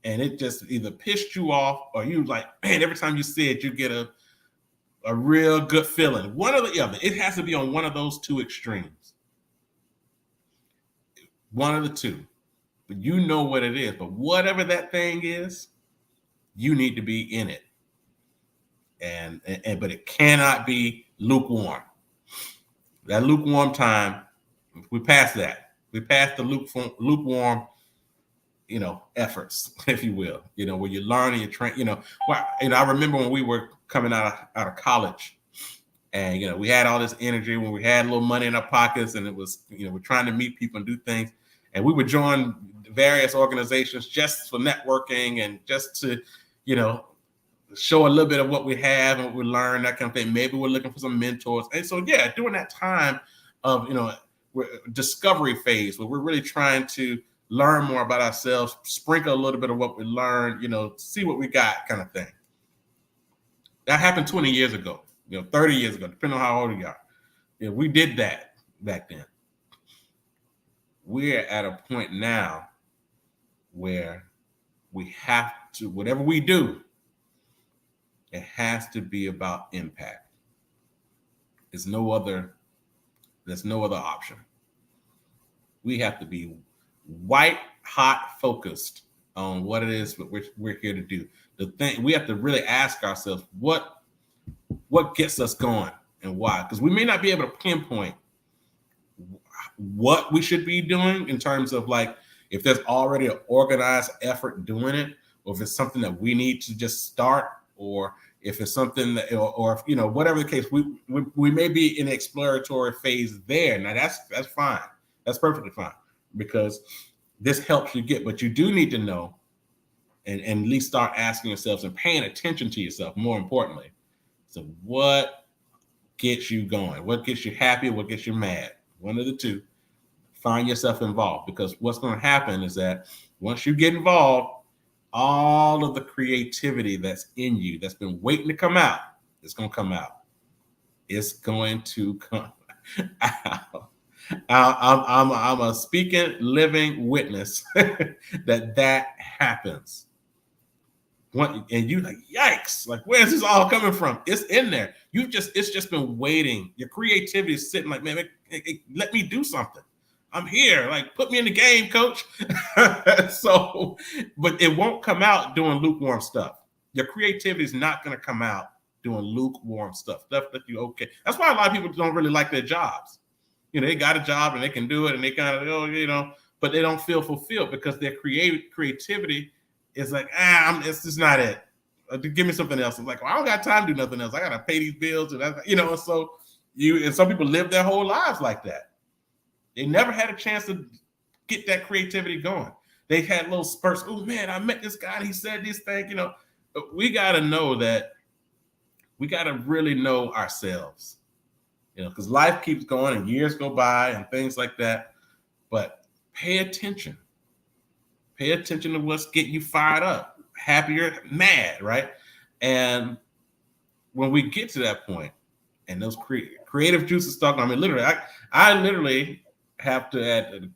and it just either pissed you off or you like, man, every time you see it, you get a real good feeling. One or the other. It has to be on one of those two extremes. One of the two. But you know what it is. But whatever that thing is, you need to be in it. But it cannot be lukewarm. That lukewarm time, we passed that. We passed the lukewarm efforts, if you will, where you learn and you train, I remember when we were coming out of college and, we had all this energy when we had a little money in our pockets and it was, we're trying to meet people and do things. And we would join various organizations just for networking and just to, show a little bit of what we have and what we learn, that kind of thing. Maybe we're looking for some mentors. And so, during that time of, discovery phase where we're really trying to learn more about ourselves, sprinkle a little bit of what we learned, see what we got kind of thing. That happened 20 years ago, 30 years ago, depending on how old you are. We did that back then. We're at a point now where we have to, whatever we do, it has to be about impact. There's no other option. We have to be white hot focused on what it is that we're here to do. The thing we have to really ask ourselves what gets us going and why, because we may not be able to pinpoint what we should be doing in terms of like if there's already an organized effort doing it, or if it's something that we need to just start, or if it's something that, or if, you know, whatever the case, we may be in the exploratory phase there. Now that's fine. That's perfectly fine, because this helps you get, but you do need to know and at least start asking yourselves and paying attention to yourself, more importantly. So what gets you going? What gets you happy? What gets you mad? One of the two. Find yourself involved, because what's going to happen is that once you get involved, all of the creativity that's in you that's been waiting to come out, it's going to come out. It's going to come out. I'm a speaking, living witness that happens. And you like, yikes! Like, where's this all coming from? It's in there. It's just been waiting. Your creativity is sitting like, man, let me do something. I'm here. Like, put me in the game, coach. So, but it won't come out doing lukewarm stuff. Your creativity is not going to come out doing lukewarm stuff that you okay. That's why a lot of people don't really like their jobs. You know, they got a job and they can do it, and they kind of, but they don't feel fulfilled because their creativity is like, it's just not it. Give me something else. I'm like, well, I don't got time to do nothing else. I got to pay these bills, and so and some people live their whole lives like that. They never had a chance to get that creativity going. They had little spurts. Oh man, I met this guy and he said this thing, But we got to know that we got to really know ourselves, because life keeps going and years go by and things like that. But pay attention. Pay attention to what's getting you fired up, happier, mad, right? And when we get to that point and those creative juices start, literally, I literally have to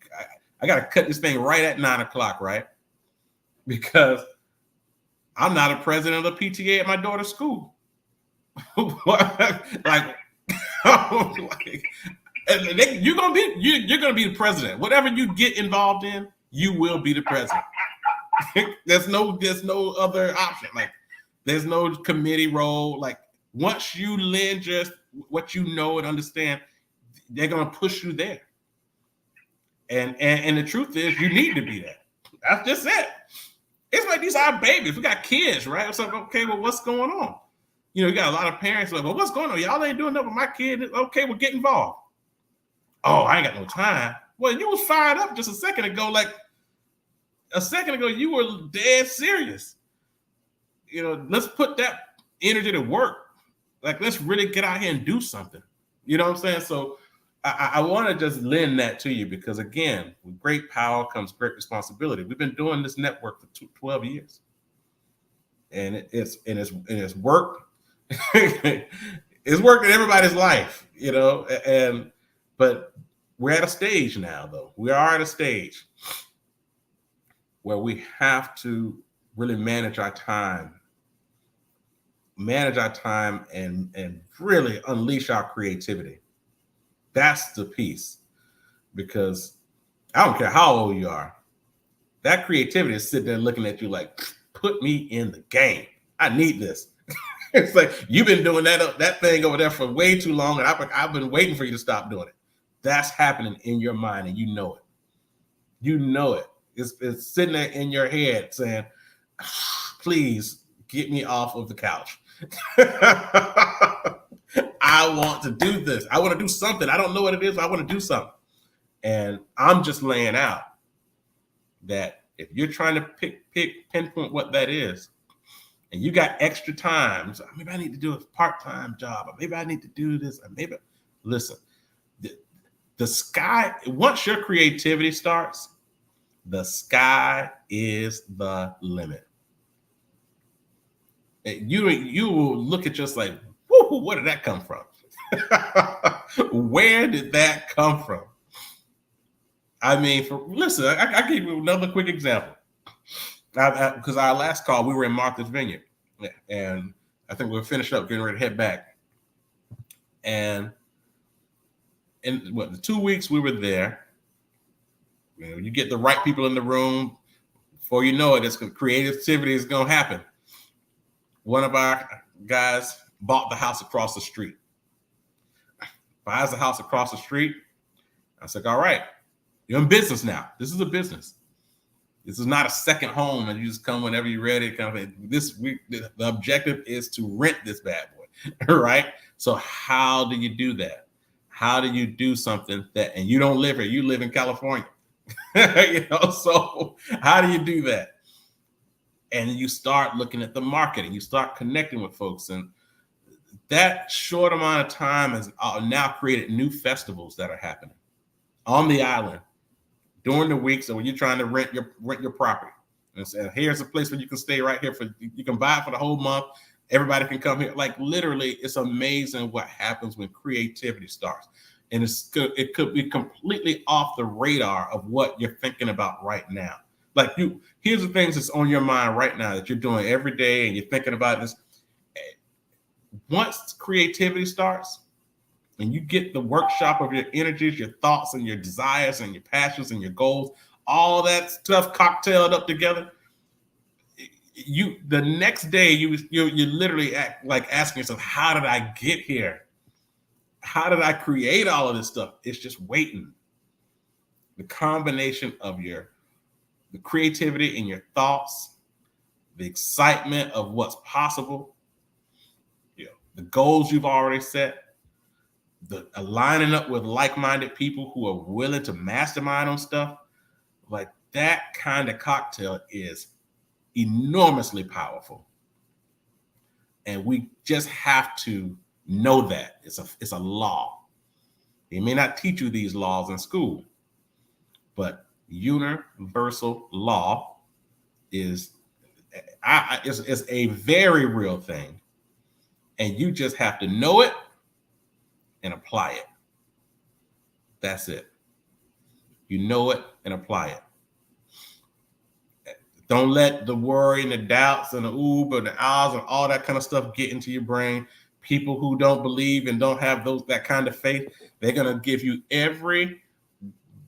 I got to cut this thing right at 9:00, right? Because I'm not a president of the PTA at my daughter's school. You're gonna be the president. Whatever you get involved in, you will be the president. There's no other option. Like, there's no committee role. Like, once you lend just what you know and understand, they're gonna push you there. And the truth is, you need to be that. That's just it. It's like these are our babies. We got kids, right? It's like, okay, well, what's going on? You got a lot of parents like, well, what's going on? Y'all ain't doing nothing with my kid. Okay, well, get involved. Oh, I ain't got no time. Well, you was fired up just a second ago. Like, a second ago, you were dead serious. Let's put that energy to work. Like, let's really get out here and do something. You know what I'm saying? So I want to just lend that to you, because again, with great power comes great responsibility. We've been doing this network for 12 years, and it's worked. It's worked in everybody's life, but we're at a stage now, though. We are at a stage where we have to really manage our time and really unleash our creativity. That's the piece, because I don't care how old you are. That creativity is sitting there looking at you like, put me in the game. I need this. It's like, you've been doing that thing over there for way too long, and I've been waiting for you to stop doing it. That's happening in your mind, and you know it. You know it. It's sitting there in your head saying, please get me off of the couch. I want to do this. I want to do something. I don't know what it is, but I want to do something. And I'm just laying out that if you're trying to pinpoint what that is, and you got extra time, so maybe I need to do a part-time job, or maybe I need to do this, or maybe, listen, the sky, once your creativity starts, the sky is the limit. You will look at just like, whoo, where did that come from? Where did that come from? Listen, I give you another quick example. Because our last call, we were in Martha's Vineyard, and I think we're finished up, getting ready to head back. And in the 2 weeks we were there, You get the right people in the room, before you know it, creativity is going to happen. One of our guys bought the house across the street. Buys the house across the street. I said, all right, you're in business now. This is a business. This is not a second home and you just come whenever you're ready. The objective is to rent this bad boy, right? So how do you do that? How do you do something and you don't live here, you live in California, so how do you do that? And you start looking at the marketing, you start connecting with folks, and that short amount of time has now created new festivals that are happening on the island during the week. So when you're trying to rent your property, and say, here's a place where you can stay right here you can buy it for the whole month. Everybody can come here. Like literally, it's amazing what happens when creativity starts. And it could be completely off the radar of what you're thinking about right now. Like here's the things that's on your mind right now that you're doing every day and you're thinking about this. Once creativity starts and you get the workshop of your energies, your thoughts and your desires and your passions and your goals, all that stuff cocktailed up together, the next day you literally asking yourself, how did I get here? How did I create all of this stuff? It's just waiting. The combination of the creativity in your thoughts, the excitement of what's possible, the goals you've already set, the aligning up with like-minded people who are willing to mastermind on stuff, like that kind of cocktail is enormously powerful. And we just have to know that it's a law. They may not teach you these laws in school, but universal law is a very real thing. And you just have to know it and apply it. That's it. You know it and apply it. Don't let the worry and the doubts and the ooh and the ahs and all that kind of stuff get into your brain. People who don't believe and don't have that kind of faith, they're going to give you every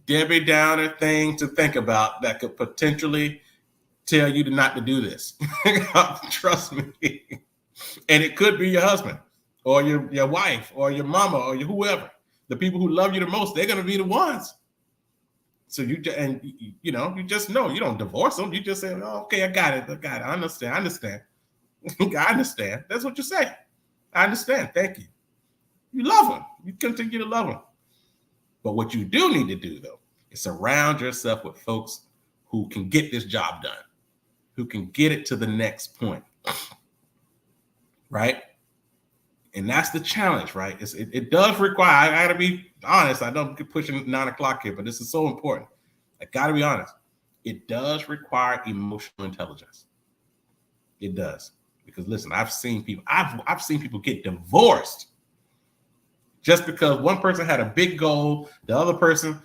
Debbie Downer thing to think about that could potentially tell you not to do this. Trust me. And it could be your husband or your wife or your mama or whoever. The people who love you the most, they're going to be the ones. So you just know, you don't divorce them. You just say, oh, okay, I got it. I understand. I understand. That's what you say. I understand. Thank you. You love them. You continue to love them. But what you do need to do, though, is surround yourself with folks who can get this job done, who can get it to the next point. Right? And that's the challenge, right? It does require, I got to be honest, I don't get pushing 9 o'clock here, but this is so important. I got to be honest. It does require emotional intelligence. It does. Because listen, I've seen people get divorced just because one person had a big goal, the other person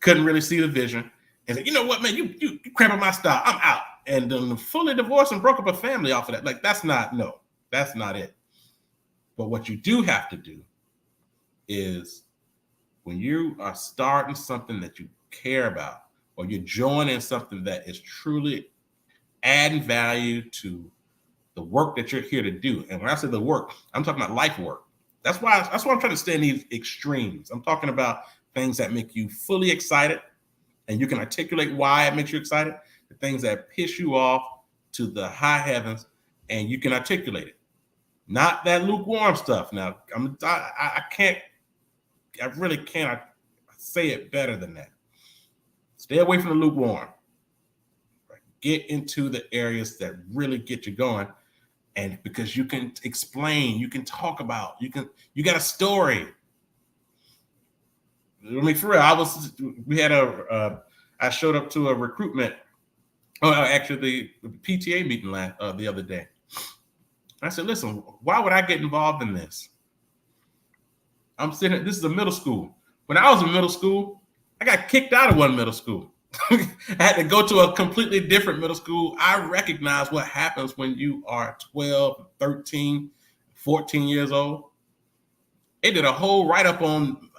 couldn't really see the vision, and said, you know what, man, you cramping my style, I'm out. And then fully divorced and broke up a family off of that. Like, that's not it. But what you do have to do is when you are starting something that you care about, or you're joining something that is truly adding value to the work that you're here to do. And when I say the work, I'm talking about life work. That's why I'm trying to stay in these extremes. I'm talking about things that make you fully excited and you can articulate why it makes you excited, the things that piss you off to the high heavens and you can articulate it. Not that lukewarm stuff. Now, I really can't say it better than that. Stay away from the lukewarm. Get into the areas that really get you going. And because you can explain, you can talk about, you got a story. I mean, for real, I showed up to a recruitment, actually the PTA meeting the other day. I said, listen, why would I get involved in this? This is a middle school. When I was in middle school, I got kicked out of one middle school. I had to go to a completely different middle school. I recognize what happens when you are 12, 13, 14 years old. It did a whole write-up on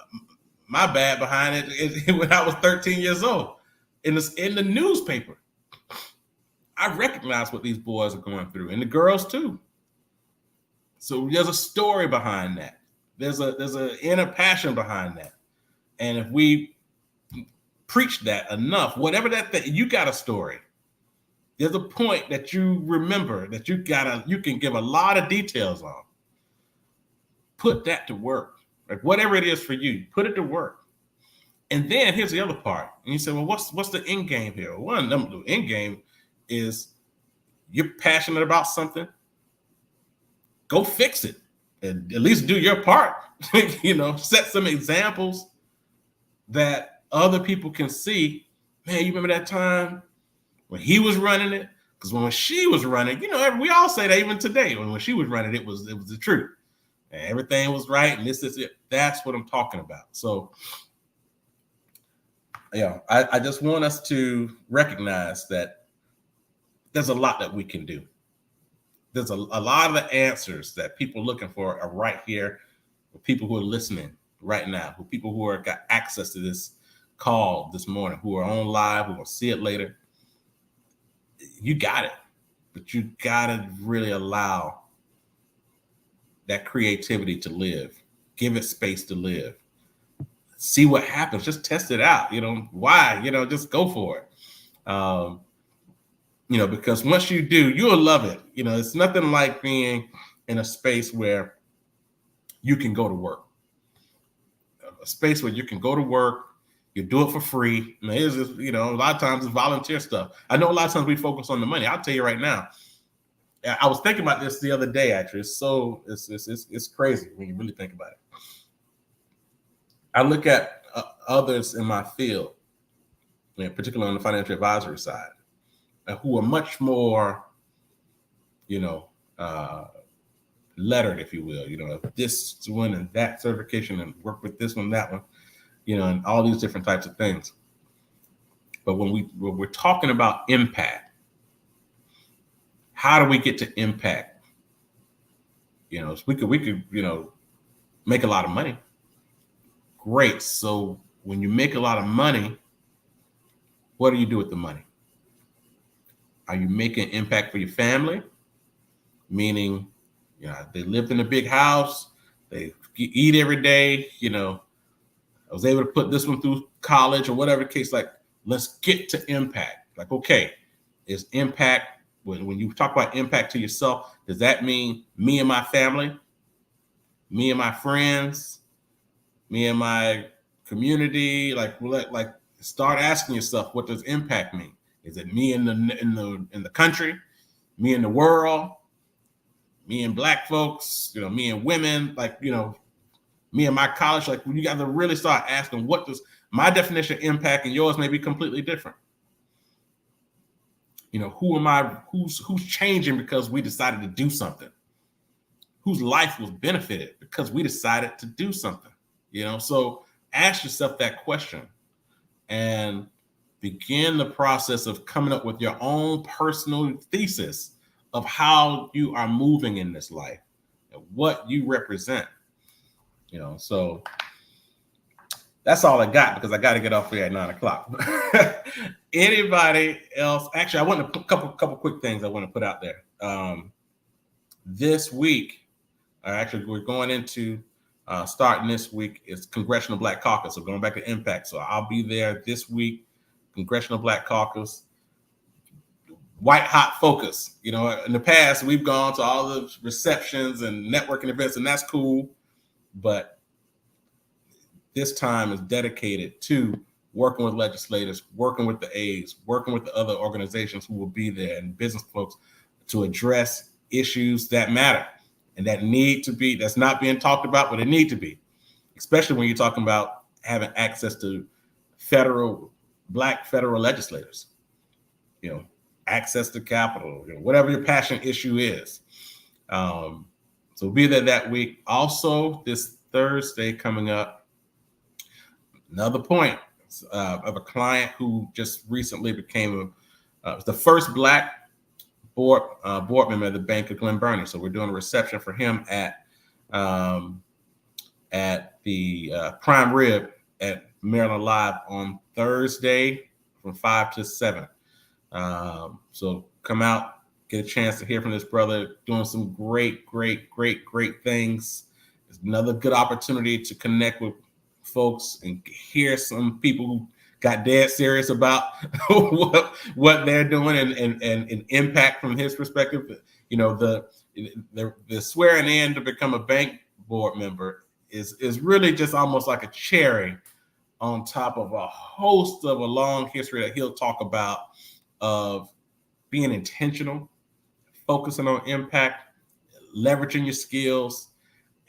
my bad behind it when I was 13 years old. In the newspaper, I recognize what these boys are going through, and the girls too. So there's a story behind that. There's a inner passion behind that. And if we preach that enough, whatever that you got a story. There's a point that you remember that you can give a lot of details on. Put that to work. Like whatever it is for you, put it to work. And then here's the other part. And you say, well, what's the end game here? One, the end game is you're passionate about something. Go fix it. And at least do your part. Set some examples that other people can see. Man, you remember that time when he was running it? Because when she was running, we all say that even today. When she was running, it was the truth. And everything was right, and this is it. That's what I'm talking about. So, I just want us to recognize that there's a lot that we can do. There's a lot of the answers that people are looking for are right here with people who are listening right now, with people who are got access to this call this morning, who are on live, who will see it later. You got it, but you got to really allow that creativity to live. Give it space to live. See what happens. Just test it out. Why? Just go for it. Because once you do, you'll love it. It's nothing like being in a space where you can go to work. A space where you can go to work, you do it for free. It's just, a lot of times it's volunteer stuff. I know a lot of times we focus on the money. I'll tell you right now. I was thinking about this the other day, actually. It's crazy when you really think about it. I look at others in my field, particularly on the financial advisory side, who are much more, lettered, if you will, this one and that certification and work with this one, that one, and all these different types of things. But when we're talking about impact, how do we get to impact? We could, make a lot of money. Great. So when you make a lot of money, what do you do with the money? Are you making an impact for your family? Meaning, they lived in a big house, they eat every day, I was able to put this one through college or whatever the case, like, let's get to impact. Like, okay, is impact, when you talk about impact to yourself, does that mean me and my family, me and my friends, me and my community? Like start asking yourself, what does impact mean? Is it me in the country, me in the world, me and Black folks, me and women, me and my college? Like, you got to really start asking, what does my definition of impact and yours may be completely different. Who am I? Who's changing because we decided to do something? Whose life was benefited because we decided to do something? So ask yourself that question and begin the process of coming up with your own personal thesis of how you are moving in this life and what you represent. So that's all I got, because I got to get off here at 9:00. Anybody else? Actually, I want a couple quick things I want to put out there. This week, actually, we're going into starting this week is Congressional Black Caucus. So going back to Impact. So I'll be there this week. Congressional Black Caucus, white hot focus. In the past, we've gone to all the receptions and networking events, and that's cool. But this time is dedicated to working with legislators, working with the aides, working with the other organizations who will be there, and business folks, to address issues that matter and that need to be, that's not being talked about, but it need to be, especially when you're talking about having access to Black federal legislators, access to capital, whatever your passion issue is. So be there that week. Also, this Thursday coming up, another point of a client who just recently became the first Black board member of the Bank of Glen Burnie. So we're doing a reception for him at the Prime Rib at Maryland Live on Thursday from 5 to 7. So come out, get a chance to hear from this brother doing some great things. It's another good opportunity to connect with folks and hear some people who got dead serious about what they're doing and impact from his perspective. You know, the swearing in to become a bank board member is really just almost like a cherry on top of a host of a long history that he'll talk about of being intentional, focusing on impact, leveraging your skills,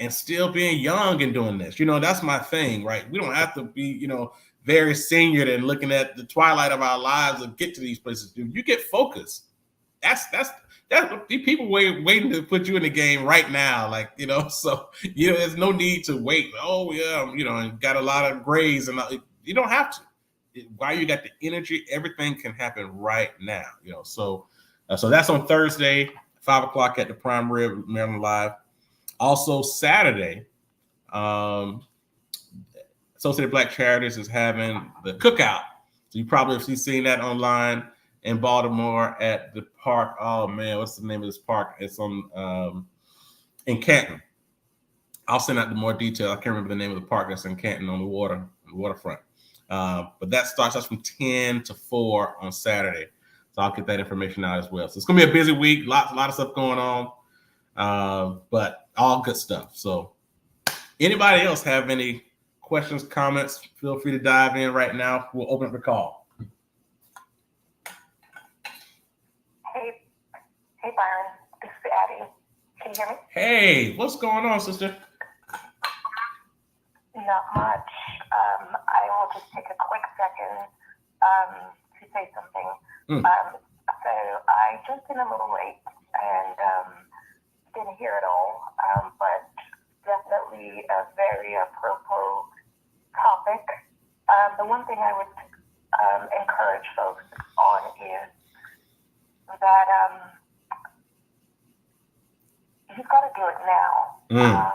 and still being young and doing this. You know, that's my thing, right? We don't have to be, you know, very senior and looking at the twilight of our lives and get to these places. Dude, you get focused. That's people waiting to put you in the game right now. Like, you know, so, you know, there's no need to wait. Oh yeah, you know, and got a lot of grades and you don't have to. While you got the energy, everything can happen right now. You know, so that's on Thursday, 5 o'clock at the Prime Rib, Maryland Live. Also Saturday, Associated Black Charities is having the cookout. So you probably have seen that online in Baltimore at the park. Oh man, what's the name of this park? It's on in Canton. I'll send out the more detail. I can't remember the name of the park that's in Canton on the waterfront. But that starts from 10 to 4 on Saturday. So I'll get that information out as well. So it's gonna be a busy week, a lot of stuff going on. But all good stuff. So anybody else have any questions, comments, feel free to dive in right now. We'll open up the call. Hey Byron, this is Addie. Can you hear me? Hey, what's going on, sister? Not much. I will just take a quick second to say something. So I jumped in a little late and didn't hear it all, but definitely a very apropos topic. The one thing I would encourage folks on is that you've got to do it now.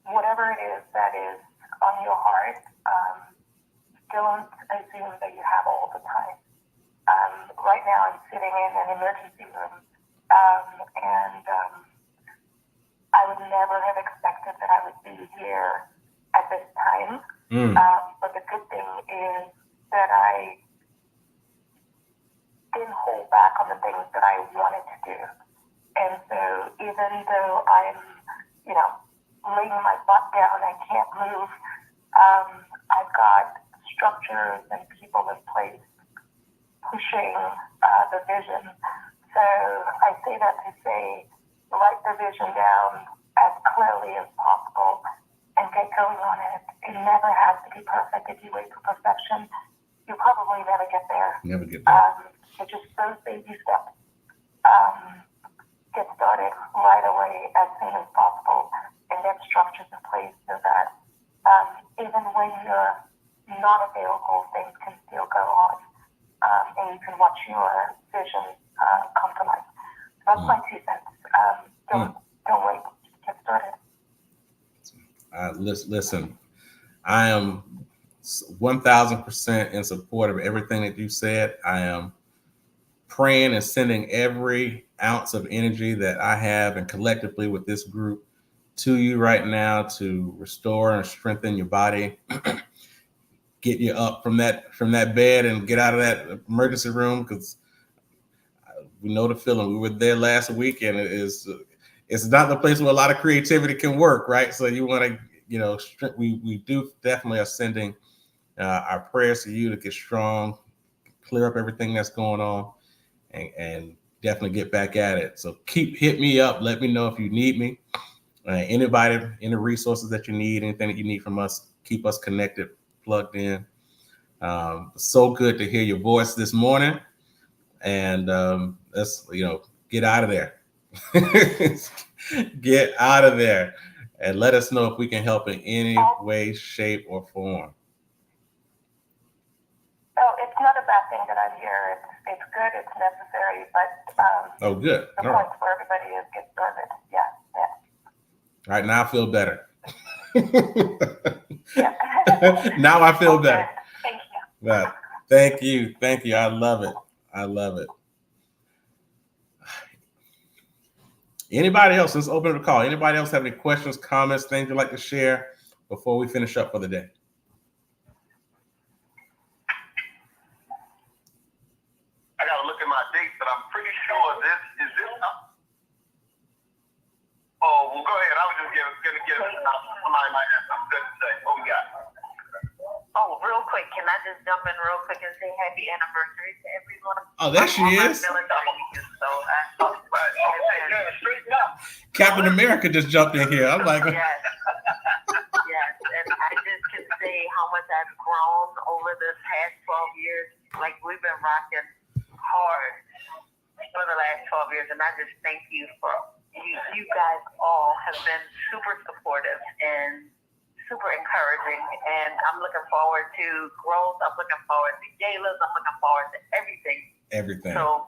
Whatever it is that is on your heart, don't assume that you have all the time. Right now I'm sitting in an emergency room, and I would never have expected that I would be here at this time. But the good thing is that I didn't hold back on the things that I wanted to do. And so even though I'm, you know, laying my butt down, I can't move, I've got structures and people in place pushing the vision. So I say that to say, write the vision down as clearly as possible and get going on it. It never has to be perfect. If you wait for perfection, you'll probably never get there. Never get there. So just those baby steps. Get started right away as soon as possible and get structures in place so that even when you're not available, things can still go on, and you can watch your vision come to life. So that's my 2 cents. Don't wait. Get started. Listen, I am 1,000% in support of everything that you said. I am praying and sending every ounce of energy that I have and collectively with this group to you right now to restore and strengthen your body, get you up from that bed and get out of that emergency room, because we know the feeling. We were there last week, and it's not the place where a lot of creativity can work, right? So you want to, you know, we do definitely are sending our prayers to you to get strong, clear up everything that's going on, and definitely get back at it. So hit me up. Let me know if you need me. Anybody, any resources that you need, anything that you need from us, keep us connected, plugged in. So good to hear your voice this morning. And let's, you know, get out of there. Get out of there. And let us know if we can help in any way, shape, or form. Oh, it's not a bad thing that I'm here. It's good. It's necessary. But oh, good. The point for everybody is get started. Yeah. All right, now I feel better. Yeah. Now I feel better. Thank you. But thank you. Thank you. I love it. I love it. Anybody else? Let's open the call. Anybody else have any questions, comments, things you'd like to share before we finish up for the day? I got to look at my dates, but I'm pretty sure this. Oh, well, go ahead. I was just going to give somebody might have something good to say. What we got? Oh, real quick, can I just jump in real quick and say happy anniversary to everyone? Oh, there she is. Captain America just jumped in here. I'm like, yes. Yes, and I just can say how much I've grown over the past 12 years. Like, we've been rocking hard for the last 12 years, and I just thank you for you guys all have been super supportive and super encouraging, and I'm looking forward to growth. I'm looking forward to galas. I'm looking forward to everything. Everything. So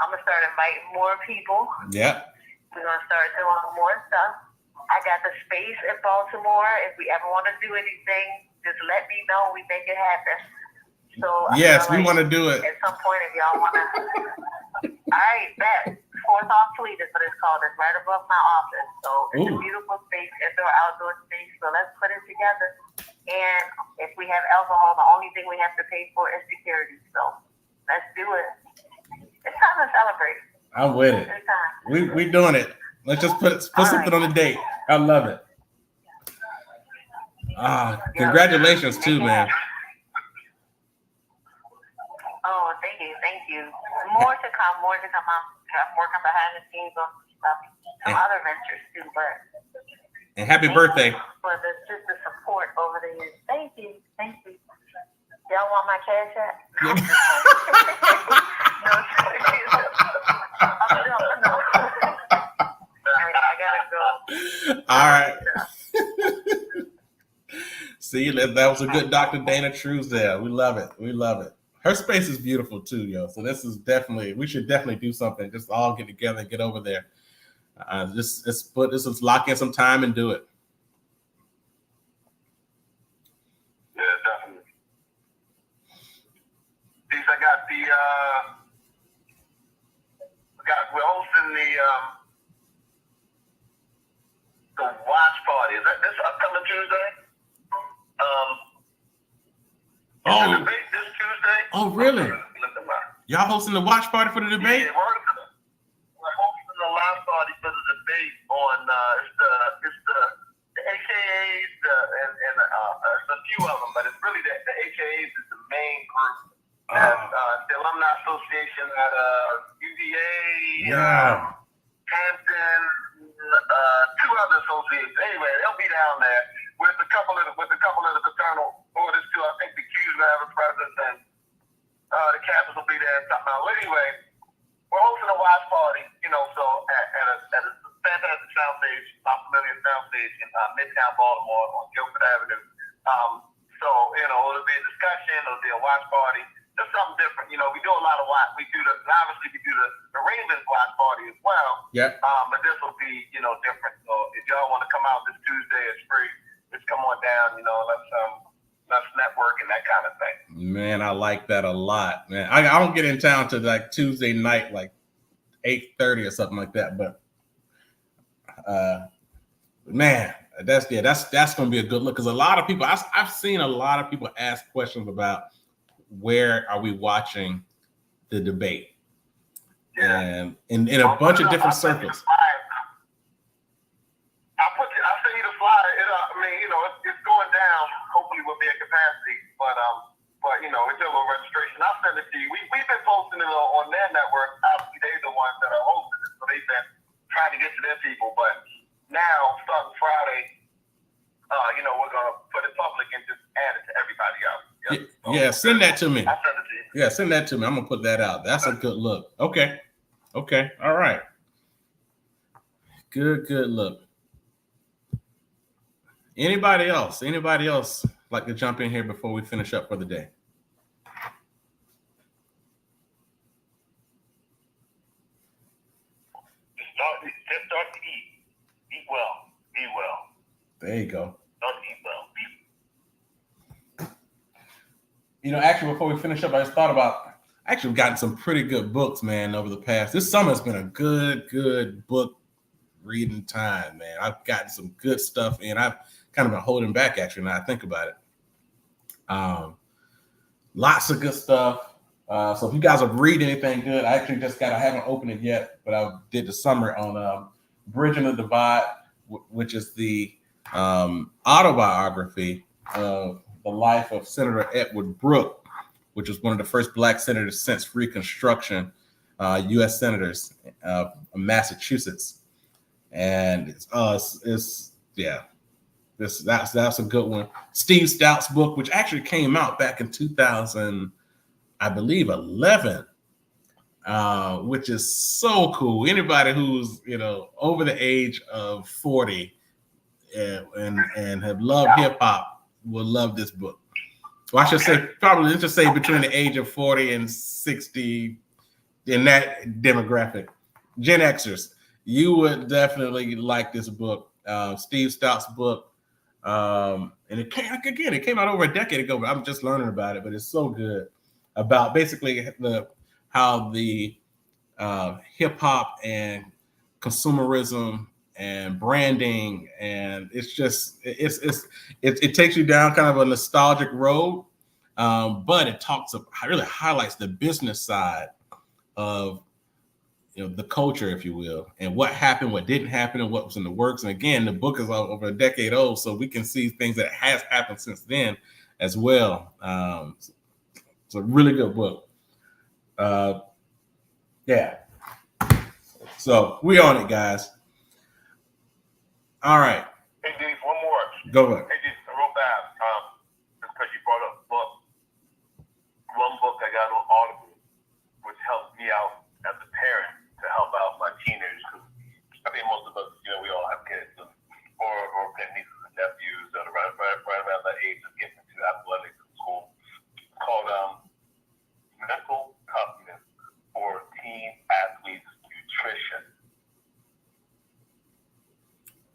I'm gonna start inviting more people. Yeah. We're gonna start doing more stuff. I got the space in Baltimore. If we ever want to do anything, just let me know. We make it happen. So yes, we want to do it. At some point, if y'all want to. All right, bet. Fourth off Fleet is what it's called. It's right above my office. So it's a beautiful space, indoor, outdoor space. So let's put it together. And if we have alcohol, the only thing we have to pay for is security. So let's do it. It's time to celebrate. I'm with it. It's time. We doing it. Let's just put something on the date. I love it. Congratulations too, man. Oh, thank you. More to come. I'm working behind the scenes on some other ventures too, but. And happy birthday. For just the support over the years. Thank you. Y'all want my cash app? No. I gotta go. All right. See, that was a good Dr. Dana Trues there. We love it. Her space is beautiful too, yo. So this is we should definitely do something. Just all get together and get over there. Let's lock in some time and do it. Yeah, definitely. These I got we're hosting the watch party. Is that this upcoming Tuesday? This Tuesday. Oh, really? Y'all hosting the watch party for the debate? Yeah, we're hosting the live party for the debate on it's the AKAs and there's a few of them, but it's really the AKAs is the main group. The Alumni Association at UVA, Hampton, two other associations. Anyway, they'll be down there with a couple of the fraternal orders too. I think the Q's will have a presence and the Kappas will be there and something else. Anyway, we're hosting a watch party, so at a fantastic soundstage, not familiar soundstage in Midtown Baltimore on Guilford Avenue. So, it'll be a discussion, it'll be a watch party, just something different. We do a lot of watch. Obviously we do the Ravens watch party as well. Yeah. But this will be, different. So if y'all want to come out this Tuesday, it's free. Just come on down, let's network and that kind of thing. Man, I like that a lot, man. I don't get in town to like Tuesday night, like 8:30 or something like that. But man, that's gonna be a good look because a lot of people I've seen a lot of people ask questions about where are we watching the debate, and in a bunch of different circles. I'll send you the flyer. It's going down. Hopefully, we'll be at capacity, but it's a little registration. I'll send it to you. We've been posting it on their network. Obviously, they're the ones that are hosting it, so they've been trying to get to their people. But now, starting Friday, we're gonna put it public and just add it to everybody else. Yeah, send that to me. I'll send it to you. Yeah, send that to me. I'm gonna put that out. That's a good look. Okay. All right. Good look. Anybody else like to jump in here before we finish up for the day? Just start to eat. Eat well. Be well. There you go. Start to eat well. Actually, before we finish up, I just thought about actually gotten some pretty good books, man, over the past. This summer has been a good book reading time, man. I've gotten some good stuff in. I've kind of been holding back, actually, now I think about it. Lots of good stuff. So if you guys have read anything good, I actually I haven't opened it yet, but I did the summary on Bridging the Divide, which is the autobiography of the life of Senator Edward Brooke, which was one of the first Black senators since Reconstruction, U.S. senators of Massachusetts. And that's a good one. Steve Stout's book, which actually came out back in 2000, I believe 11, which is so cool. Anybody who's over the age of 40 and have loved hip hop will love this book. Well, I should say probably let's just say between the age of 40 and 60 in that demographic, Gen Xers, you would definitely like this book, Steve Stout's book. And it came out over a decade ago, but I'm just learning about it. But it's so good about basically how the hip hop and consumerism and branding, and it takes you down kind of a nostalgic road, but it really highlights the business side of the culture, if you will, and what happened, what didn't happen, and what was in the works. And again, the book is over a decade old, so we can see things that has happened since then as well. It's a really good book. Yeah. So we on it, guys. All right. Hey, Denise, one more. Go ahead. Hey, Denise, real fast, just because you brought up book. One book I got on Audible, which helped me out as a parent to help out my teenagers, because I think most of us, we all have kids or nieces and nephews that are right around that age of getting into athletics in school. It's called Mental Toughness for Teen Athletes Nutrition.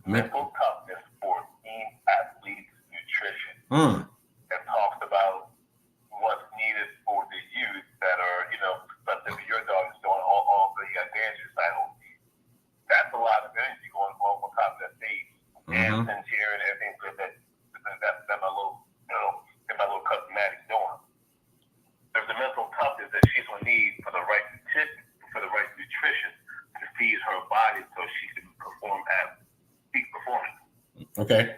Mental Toughness for Teen Athletes Nutrition. It talks about what's needed for the youth that are, let's say your dog is doing all the dance recital. That's a lot of energy going on top of that stage. And cheering and everything that my little, my little cousin Maddie's doing. There's the mental toughness that she's gonna need for the right nutrition to feed her body so she can perform at peak performance. Okay.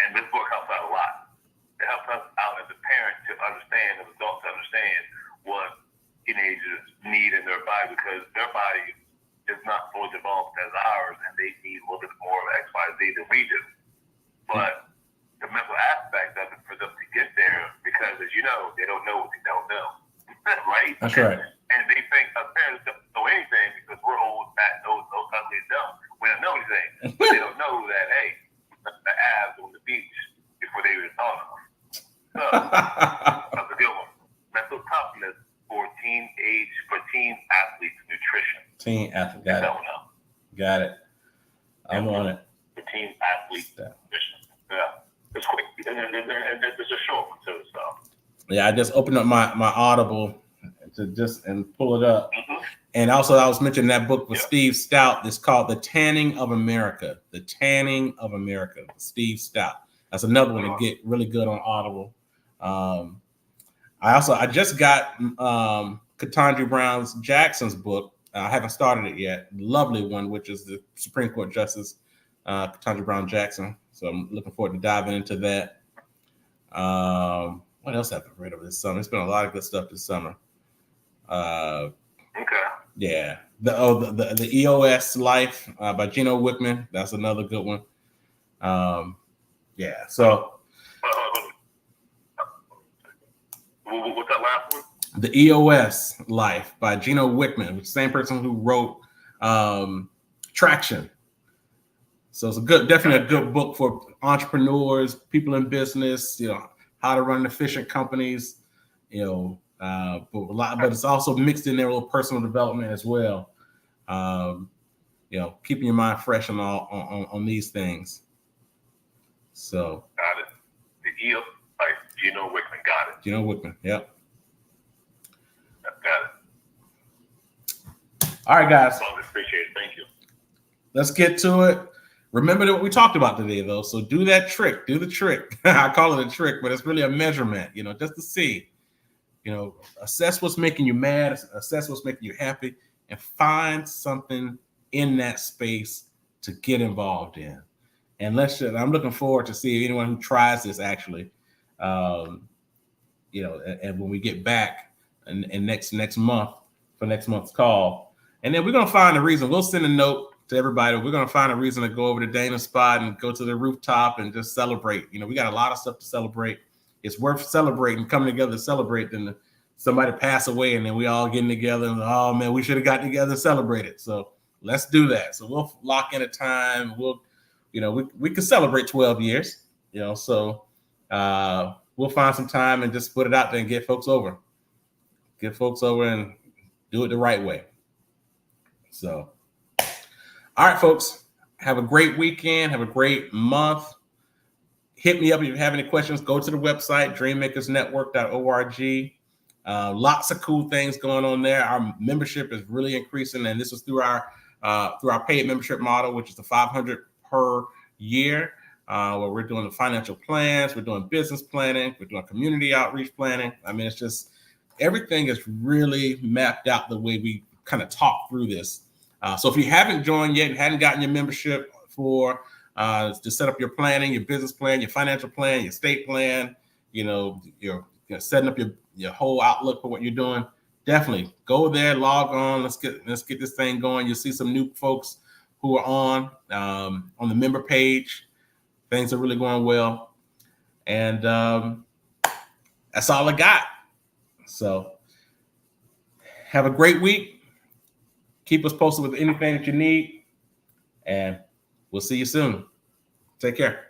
And this book helps out a lot. It helps us out as a parent to understand, as adults to understand what teenagers need in their body, because their body is not fully developed as ours, and they need a little bit more of X, Y, Z than we do. But the mental aspect of it for them to get there, because as you know, they don't know what they don't know. Right? That's right. And they think us parents don't know anything because we're old, fat, ugly, and dumb. We don't know anything. But they don't know that, hey, the abs on the beach before they even thought of them. So that's a good one. Mental toughness for teen athletes nutrition. Teen athlete, got it. Got it. I'm on it. For teen athletes nutrition. Yeah. It's quick. And it's a short one too, so. Yeah, I just opened up my Audible and pull it up. And also I was mentioning that book with Steve Stout. It's called The Tanning of America. The Tanning of America, Steve Stout. That's another one to get really good on Audible. I just got Ketanji Brown Jackson's book. I haven't started it yet. Lovely one, which is the Supreme Court Justice Ketanji Brown Jackson. So I'm looking forward to diving into that. What else have I read over this summer? It's been a lot of good stuff this summer. Okay. Yeah. The EOS Life by Gino Wickman. That's another good one. Yeah. So. What's that last one? The EOS Life by Gino Wickman, the same person who wrote Traction. So it's definitely a good book for entrepreneurs, people in business, how to run efficient companies, but it's also mixed in there with personal development as well. Keeping your mind fresh on these things. So got it. The EOS Life, Gino Gino Wickman. Got it. Gino Wickman. Yep. Got it. All right, guys. Appreciate it. Thank you. Let's get to it. Remember what we talked about today, though. So do that trick. Do the trick. I call it a trick, but it's really a measurement, just to see, assess what's making you mad, assess what's making you happy, and find something in that space to get involved in. And I'm looking forward to see anyone who tries this actually, and when we get back and next month for next month's call. And then we're going to find a reason. We'll send a note to everybody. We're going to find a reason to go over to Dana's spot and go to the rooftop and just celebrate. We got a lot of stuff to celebrate. It's worth celebrating, coming together to celebrate than somebody pass away and then we all getting together and, oh man, we should have got together and celebrated. So let's do that. So we'll lock in a time. We could celebrate 12 years, so we'll find some time and just put it out there and get folks over and do it the right way. So, all right, folks, have a great weekend. Have a great month. Hit me up if you have any questions. Go to the website, dreammakersnetwork.org. Lots of cool things going on there. Our membership is really increasing, and this is through our paid membership model, which is the $500 per year, where we're doing the financial plans, we're doing business planning, we're doing community outreach planning. I mean, it's just everything is really mapped out the way we kind of talk through this. So if you haven't joined yet and hadn't gotten your membership to set up your planning, your business plan, your financial plan, your estate plan, you're setting up your whole outlook for what you're doing, definitely go there, log on. Let's get this thing going. You'll see some new folks who are on the member page. Things are really going well. And that's all I got. So have a great week. Keep us posted with anything that you need. And we'll see you soon. Take care.